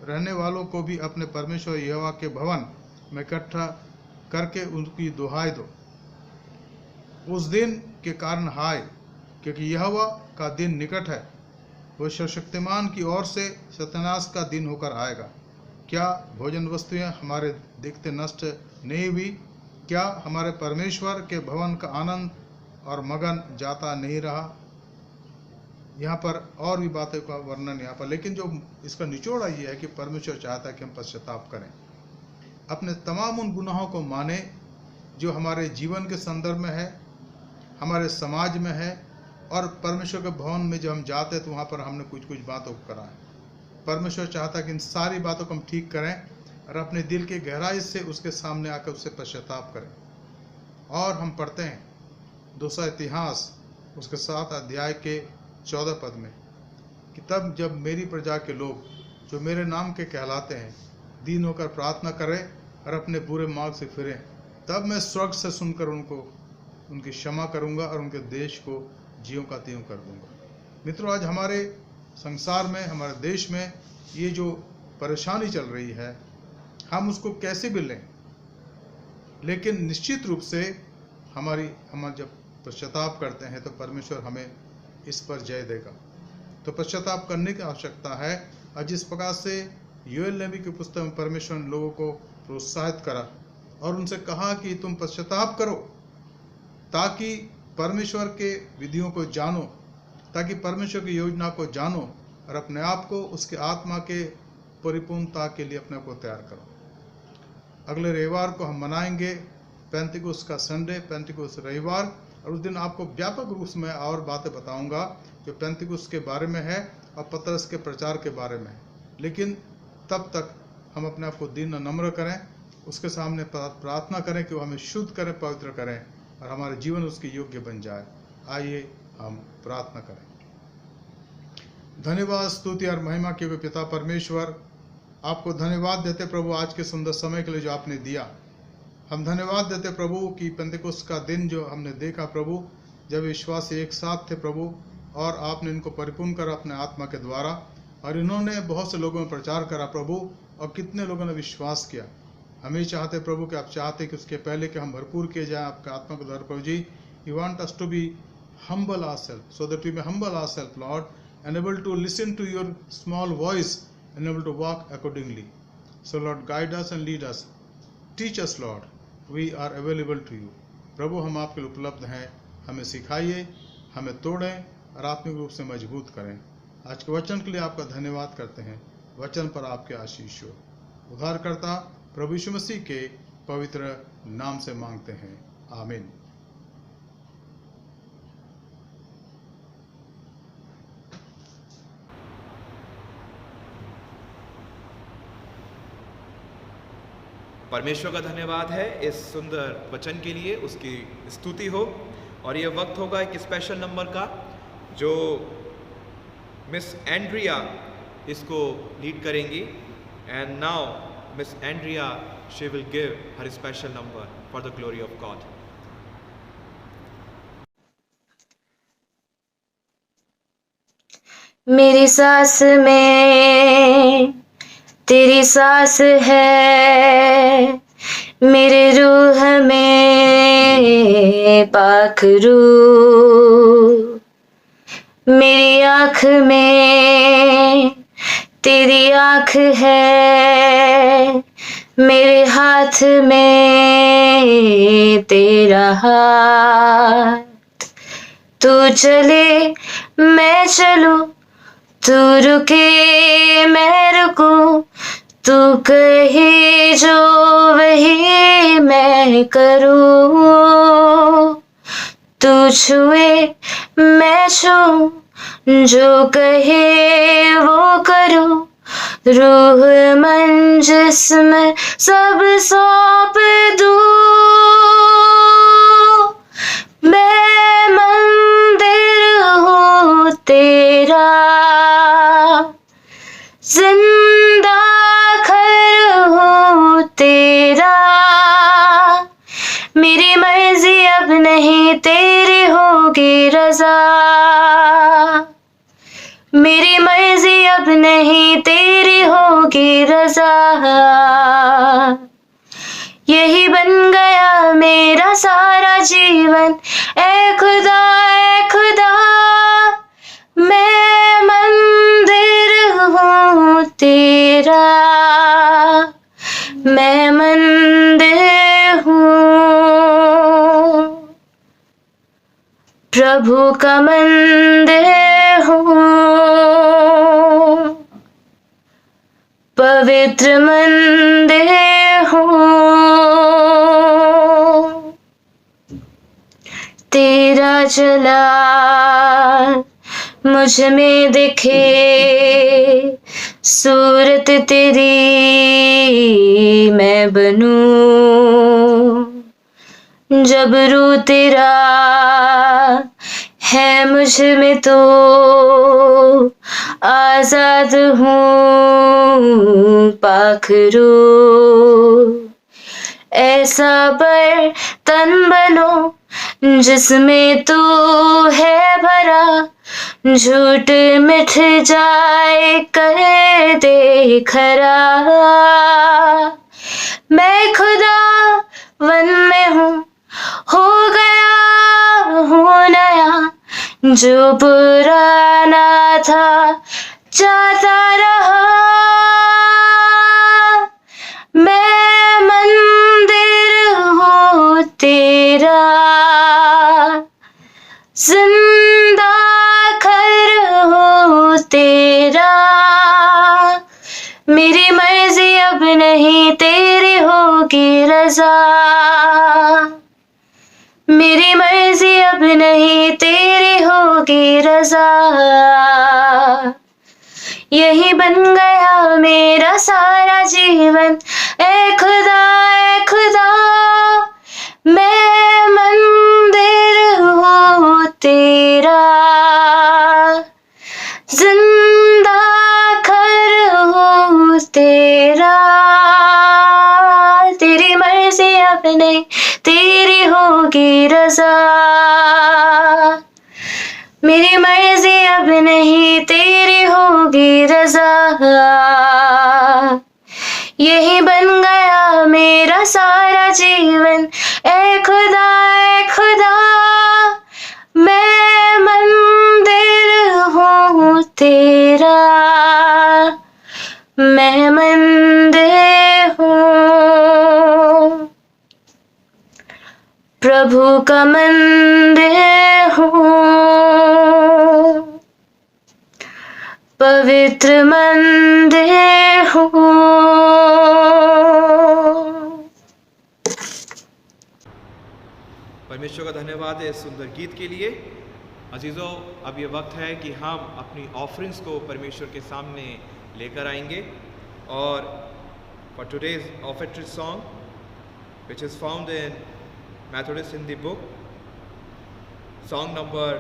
रहने वालों को भी अपने परमेश्वर यहोवा के भवन में इकट्ठा करके उनकी दुहाई दो। उस दिन के कारण हाय, क्योंकि यहोवा का दिन निकट है, वह सर्वशक्तिमान की ओर से सत्यानाश का दिन होकर आएगा। क्या भोजन वस्तुएं हमारे देखते नष्ट नहीं हुई? क्या हमारे परमेश्वर के भवन का आनंद और मगन जाता नहीं रहा? यहाँ पर और भी बातों का वर्णन यहाँ पर, लेकिन जो इसका निचोड़ ये है कि परमेश्वर चाहता है कि हम पश्चाताप करें, अपने तमाम उन गुनाहों को माने जो हमारे जीवन के संदर्भ में है, हमारे समाज में है, और परमेश्वर के भवन में जब हम जाते हैं तो वहाँ पर हमने कुछ कुछ बातों को करा है। परमेश्वर चाहता है कि इन सारी बातों को हम ठीक करें और अपने दिल की गहराई से उसके सामने आकर उससे पश्चाताप करें। और हम पढ़ते हैं दूसरा इतिहास उसके 7 अध्याय के 14 पद में कि तब जब मेरी प्रजा के लोग जो मेरे नाम के कहलाते हैं दीन होकर प्रार्थना करें और अपने बुरे मार्ग से फिरें, तब मैं स्वर्ग से सुनकर उनकी क्षमा करूंगा और उनके देश को ज्यों का त्यों कर दूंगा। मित्रों, आज हमारे संसार में, हमारे देश में ये जो परेशानी चल रही है, हम उसको कैसे भी लें, लेकिन निश्चित रूप से हम जब पश्चाताप करते हैं तो परमेश्वर हमें इस पर जय देगा। तो पश्चाताप करने की आवश्यकता है। और जिस प्रकार से योएल नबी की पुस्तक में परमेश्वर ने लोगों को प्रोत्साहित करा और उनसे कहा कि तुम पश्चाताप करो, ताकि परमेश्वर के विधियों को जानो, ताकि परमेश्वर की योजना को जानो और अपने आप को उसके आत्मा के परिपूर्णता के लिए अपने को तैयार करो। अगले रविवार को हम मनाएंगे पेंतिकुस्त का संडे, पेंतिकुस्त रविवार, और उस दिन आपको व्यापक रूप में और बातें बताऊंगा जो पेंतिकुस्त के बारे में है और पतरस के प्रचार के बारे में है। लेकिन तब तक हम अपने आप को दीन और नम्र करें, उसके सामने प्रार्थना करें कि वो हमें शुद्ध करें, पवित्र करें और हमारे जीवन उसके योग्य बन जाए। आइए हम प्रार्थना करें। धन्यवाद, स्तुति और महिमा के हुए पिता परमेश्वर, आपको धन्यवाद देते प्रभु आज के सुंदर समय के लिए जो आपने दिया। हम धन्यवाद देते प्रभु कि पेंतिकुस्त का दिन जो हमने देखा प्रभु, जब विश्वासी एक साथ थे प्रभु, और आपने इनको परिपूर्ण करा अपने आत्मा के द्वारा, और इन्होंने बहुत से लोगों में प्रचार करा प्रभु, और कितने लोगों ने विश्वास किया। हम ही चाहते प्रभु कि आप चाहते कि उसके पहले कि हम भरपूर किए जाएं आपके आत्मा के द्वारा प्रभु जी। You want us to be humble ourselves, so that we may humble ourselves, Lord, and able to listen to your small voice and able to walk accordingly. So Lord, guide us and lead us. Teach us, Lord. We are available to you. प्रभु हम आपके लिए उपलब्ध हैं, हमें सिखाइए, हमें तोड़ें और आत्मिक रूप से मजबूत करें। आज के वचन के लिए आपका धन्यवाद करते हैं। वचन पर आपके आशीष हो। उद्धारकर्ता प्रभु यीशु मसीह के पवित्र नाम से मांगते हैं, आमीन। परमेश्वर का धन्यवाद है इस सुंदर वचन के लिए, उसकी स्तुति हो। और ये वक्त होगा एक स्पेशल नंबर का जो मिस एंड्रिया इसको लीड करेंगी। And now miss Andrea, she will give her special number for the glory of God. मेरी सांस में तेरी सांस है, मेरे रूह में पाक रूह, मेरी आँख में तेरी आँख है, मेरे हाथ में तेरा हाथ। तू चले मैं चलूं, तू रुके मैं रुकूं, तू कहे जो वही मैं करूं। तू छुए मैं छूं, जो कहे वो करूं। रूह मन जिस्म सब सौंप दूं। मैं मंदिर हूँ तेरा, जिंदा घर हूँ तेरा। मेरी मर्जी अब नहीं तेरी होगी रजा, मेरी मर्जी अब नहीं तेरी होगी रजा। यही बन गया मेरा सारा जीवन, ऐ खुदा ऐ खुदा। मैं मंदिर हूँ तेरा, मैं मंदिर हूँ, प्रभु का मंदिर हूँ, पवित्र मंदिर हूँ। तेरा जलाल मुझ में दिखे, सूरत तेरी मैं बनूं। जब रू तेरा है मुझ में तो आजाद हूँ पाक रूह। ऐसा बर्तन बनो जिसमें तू है भरा, झूठ मिट जाए कर दे खरा। मैं खुदा वन में हूँ, हो गया हूँ नया, जो पुराना था जाता रहा। मैं अब नहीं तेरी होगी रजा। यही बन गया मेरा सारा जीवन, ए खुदा मैं मंदिर हूँ तेरा, जिंदा घर हूँ तेरा। तेरी मर्जी अब नहीं तेरी होगी रजा, मेरी मर्जी अब नहीं तेरी होगी रजा। यही बन गया मेरा सारा जीवन, ए खुदा मैं मंदिर हूँ तेरा, मैं मंदिर हूँ, प्रभु का मंदिर हूँ, पवित्र मंदिर हूँ। परमेश्वर का धन्यवाद है इस सुंदर गीत के लिए। अजीज़ों, अब ये वक्त है कि हम अपनी ऑफरिंग्स को परमेश्वर के सामने लेकर आएंगे। और for today's offering song which is found in Methodist Hindi book, song number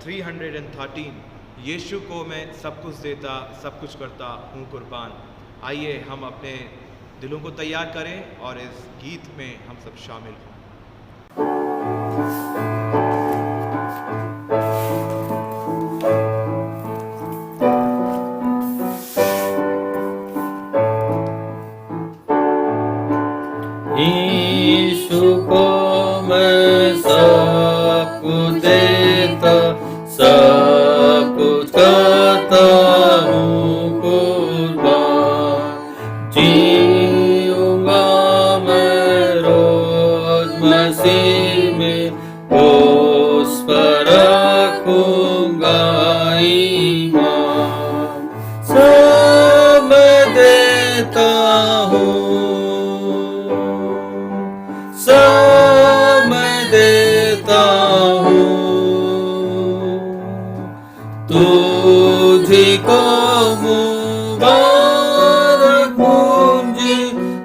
313, यीशु को मैं सब कुछ देता सब कुछ करता हूँ कुर्बान। आइए हम अपने दिलों को तैयार करें और इस गीत में हम सब शामिल हों। यीशु को मैं सब कुछ देता सब कुछ करता हूँ कुर्बान। जीऊंगा मैं रोज मसीह में, उस पर रखूंगा ईमान। सब देता हूँ, सब देता हूँ, तुझी को मुबारक पूंजी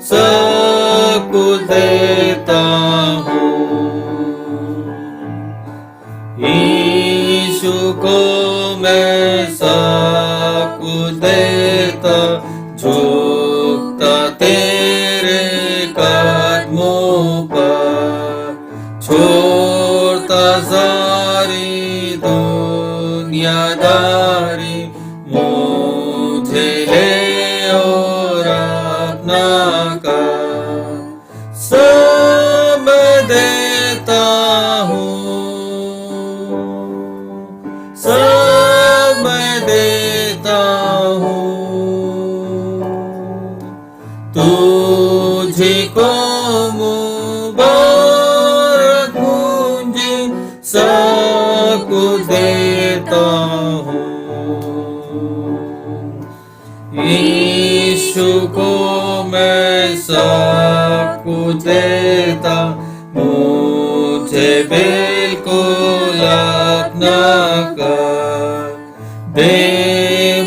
सब कुछ देता हूँ। यीशु को मैं सब कुछ देता, झुकता तेरे कदमों पर, छोड़ता सारी दुनियादारी, मुझे ले और अपना कर। सब देता हूँ, सब देता हूँ, तुझे को मुबारक पूंजी सब कुछ देता हूँ। यीशु को मैं सब कुछ देता, मुझे बिल्कुल अपना कर। दे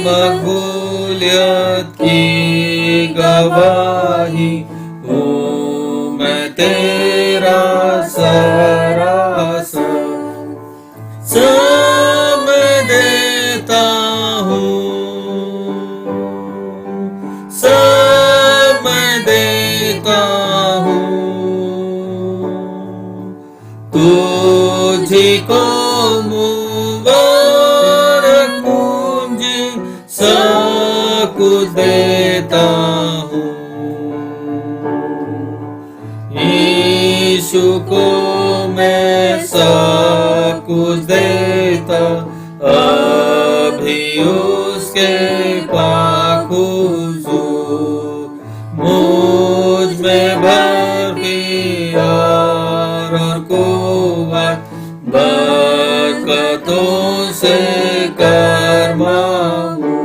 मकबूलियत की गवाही, हूँ मैं तेरा सरासर। सब देता हूँ, सब देता हूँ, तुझी को मुबारक पूंजी सब कुछ देता हूँ। यीशु को मैं सब कुछ देता, अभी उसके पाक हुजूर मुझ में भर प्यार और कुव्वत, बरकतों से कर मांगू।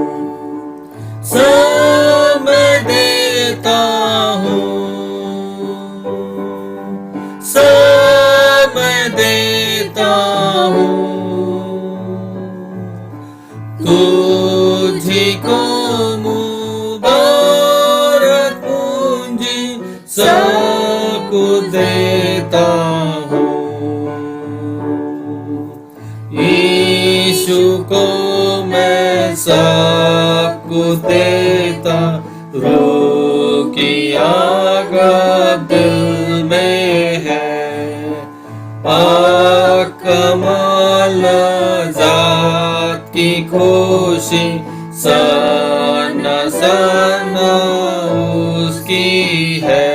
सब देता हूँ, सब देता हूँ। यीशु को मैं सब कुछ देता, रोकी आग दिल में है। पाक कमाल जात की खुशी सना सना उसकी है।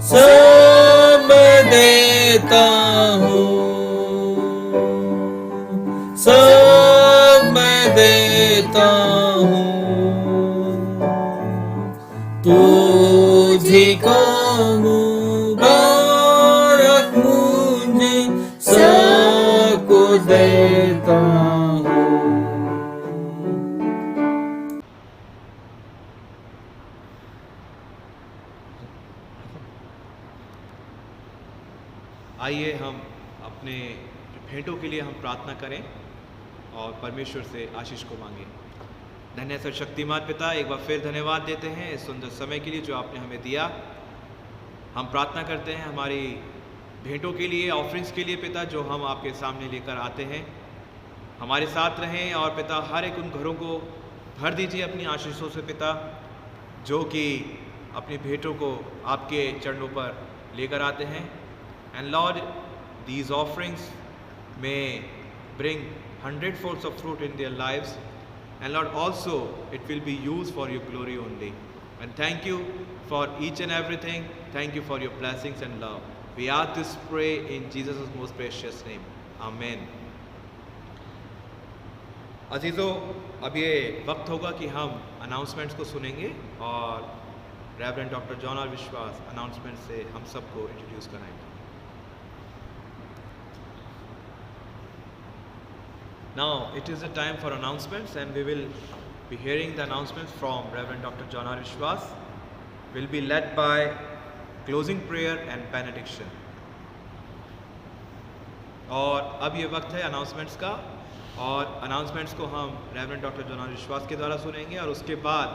सब देता हूँ, सब मैं देता हूँ। तुझी को मुबारक मुझे सब कुछ देता हूँ। आइए हम अपने भेंटों के लिए हम प्रार्थना करें और परमेश्वर से आशीष को मांगें। धन्य सर्वशक्तिमान पिता, एक बार फिर धन्यवाद देते हैं इस सुंदर समय के लिए जो आपने हमें दिया। हम प्रार्थना करते हैं हमारी भेंटों के लिए, ऑफरिंग्स के लिए पिता, जो हम आपके सामने लेकर आते हैं। हमारे साथ रहें और पिता हर एक उन घरों को भर दीजिए अपनी आशीषों से पिता, जो कि अपनी भेंटों को आपके चरणों पर लेकर आते हैं। And Lord, these offerings may bring 100-fold of fruit in their lives, and Lord, also it will be used for your glory only. And thank you for each and everything. Thank you for your blessings and love. We ask this, pray in Jesus' most precious name. Amen. अजीज़ों, अब ये वक्त होगा कि हम अनाउंसमेंट्स को सुनेंगे और रेवरेंड डॉक्टर जॉन आर विश्वास अनाउंसमेंट से हम सबको इंट्रोड्यूस कराएंगे। Now it is the time for announcements, and we will be hearing the announcements from Reverend Dr. John R. Vishwas. Will be led by closing prayer and benediction. और अब ये वक्त है अनाउंसमेंट्स का, और अनाउंसमेंट्स को हम रेवरेंड डॉक्टर जॉन आर विश्वास के द्वारा सुनेंगे और उसके बाद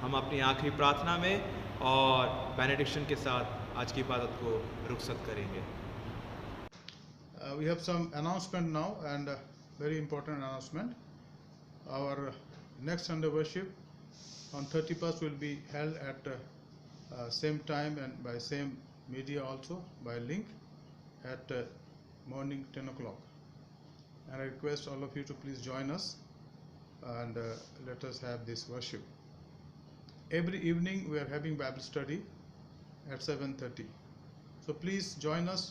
हम अपनी आखिरी प्रार्थना में और बेनेडिक्शन के साथ आज की इबादत को रुखसत करेंगे। We have some announcement now, and very important announcement. Our next Sunday worship on 31st will be held at same time and by same media also, by link at morning 10 o'clock. And I request all of you to please join us and let us have this worship. Every evening we are having Bible study at 7:30. So please join us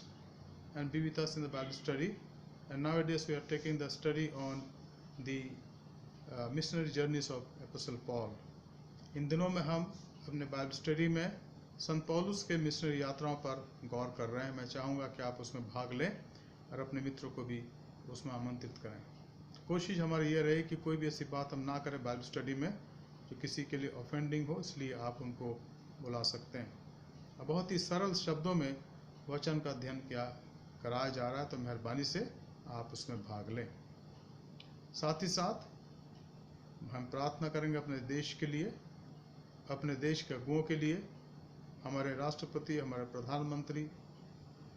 and be with us in the Bible study. And nowadays we are taking the study on the missionary journeys of Apostle Paul. इन दिनों में हम अपने बाइबल स्टडी में संत पौलुस के मिशनरी यात्राओं पर गौर कर रहे हैं। मैं चाहूँगा कि आप उसमें भाग लें और अपने मित्रों को भी उसमें आमंत्रित करें। कोशिश हमारी ये रही कि कोई भी ऐसी बात हम ना करें बाइबल स्टडी में जो किसी के लिए ऑफेंडिंग हो, इसलिए आप उनको बुला सकते हैं। बहुत ही सरल शब्दों में वचन का अध्ययन कराया जा रहा है, तो मेहरबानी से आप उसमें भाग लें। साथ ही साथ हम प्रार्थना करेंगे अपने देश के लिए, अपने देश के अगुओं के लिए, हमारे राष्ट्रपति, हमारे प्रधानमंत्री,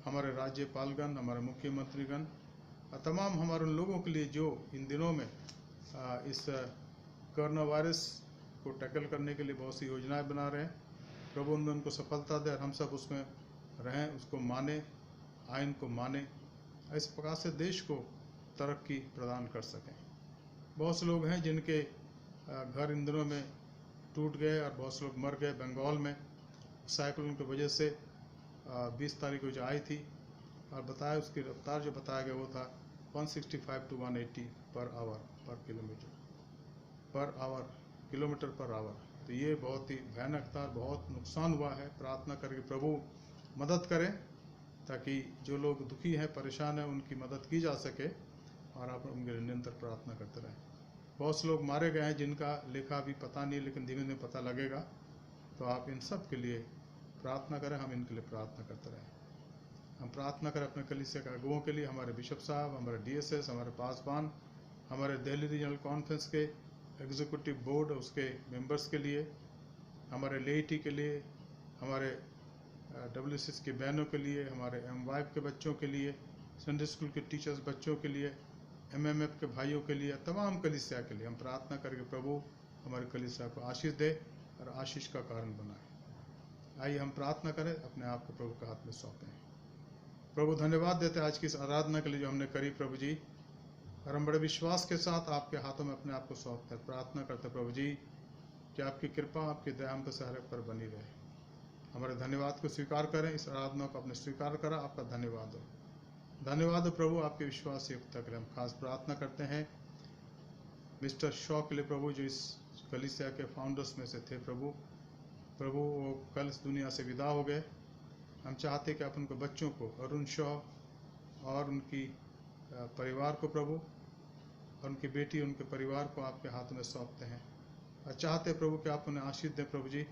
हमारे राज्यपालगण, हमारे मुख्यमंत्रीगण और तमाम हमारे उन लोगों के लिए जो इन दिनों में इस कोरोना वायरस को टैकल करने के लिए बहुत सी योजनाएं बना रहे हैं। प्रभु उनमें उनको सफलता दे और हम सब उसमें रहें, उसको माने, आइन को माने, इस प्रकार से देश को तरक्की प्रदान कर सकें। बहुत से लोग हैं जिनके घर इन दिनों में टूट गए और बहुत से लोग मर गए। बंगाल में साइक्लोन की वजह से 20 तारीख को जो आई थी और बताया उसकी रफ्तार जो बताया गया वो था 165 to 180 पर किलोमीटर पर आवर। तो ये बहुत ही भयानक था, बहुत नुकसान हुआ है। प्रार्थना करके प्रभु मदद करें ताकि जो लोग दुखी हैं, परेशान हैं, उनकी मदद की जा सके और आप उनके लिए निरंतर प्रार्थना करते रहें। बहुत से लोग मारे गए हैं जिनका लेखा अभी पता नहीं, लेकिन धीमे धीमे पता लगेगा। तो आप इन सब के लिए प्रार्थना करें, हम इनके लिए प्रार्थना करते रहें। हम प्रार्थना करें अपने कलीसिया के अगुओं के लिए, हमारे बिशप साहब, हमारे DSS, हमारे पासबान, हमारे दिल्ली रीजनल कॉन्फ्रेंस के एग्जीक्यूटिव बोर्ड उसके मेंबर्स के लिए, हमारे लेइटी के लिए, हमारे WCS की बहनों के लिए, हमारे MYF के बच्चों के लिए, संडे स्कूल के टीचर्स बच्चों के लिए, MMF के भाइयों के लिए, तमाम कलीसिया के लिए हम प्रार्थना करके प्रभु हमारे कलीसिया को आशीष दे और आशीष का कारण बनाए। आइए हम प्रार्थना करें, अपने आप को प्रभु के हाथ में सौंपें। प्रभु धन्यवाद देते हैं आज की इस आराधना के लिए जो हमने करी प्रभु जी, और हम बड़े विश्वास के साथ आपके हाथों में अपने आप को सौंपते हैं। प्रार्थना करते प्रभु जी कि आपकी कृपा, आपकी दया हम पे हर एक पर बनी रहे। हमारे धन्यवाद को स्वीकार करें, इस आराधना को अपने स्वीकार करा। आपका धन्यवाद हो, धन्यवाद हो प्रभु आपके विश्वास युक्ता के लिए। हम खास प्रार्थना करते हैं मिस्टर शॉ के लिए प्रभु, जो इस कलीसिया के फाउंडर्स में से थे प्रभु। वो कल इस दुनिया से विदा हो गए। हम चाहते कि आप उनके बच्चों को, अरुण शॉ और उनकी परिवार को प्रभु, और उनकी बेटी, उनके परिवार को आपके हाथों में सौंपते हैं और चाहते प्रभु कि आप उन्हें आशीष दें प्रभु जी,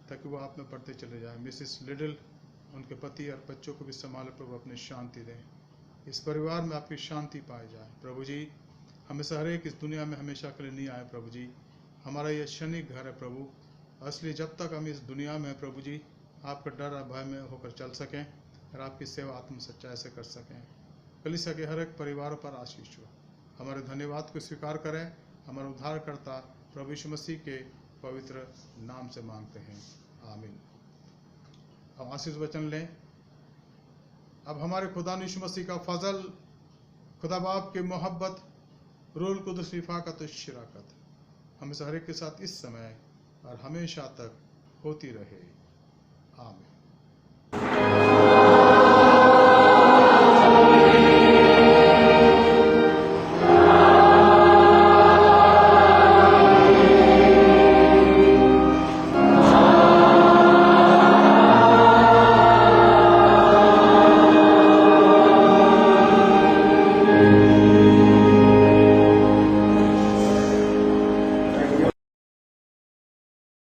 ताकि वो आप में पढ़ते चले जाएं। मिसेस लिडल, उनके पति और बच्चों को भी संभाले प्रभु, अपनी शांति दें। इस परिवार में आपकी शांति पाई जाए प्रभु जी। हमेशा हर एक इस दुनिया में हमेशा के लिए नहीं आए प्रभु जी। हमारा ये क्षणिक घर है प्रभु, असली जब तक हम इस दुनिया में प्रभु जी आपका डर और भय में होकर चल सकें और आपकी सेवा आत्म सच्चाई से कर सकें। कलीसिया के हर एक परिवारों पर आशीष हो। हमारे धन्यवाद को स्वीकार करें, हमारे उद्धारकर्ता प्रभु यीशु मसीह के पवित्र नाम से मांगते हैं, आमीन। अब आशीष वचन लें। अब हमारे खुदा यीशु मसीह का फजल, खुदा बाप की मोहब्बत, रूहुल कुद्दूस रिफ़ाक़त और शिराकत हमेशा हर एक के साथ इस समय और हमेशा तक होती रहे, आमीन।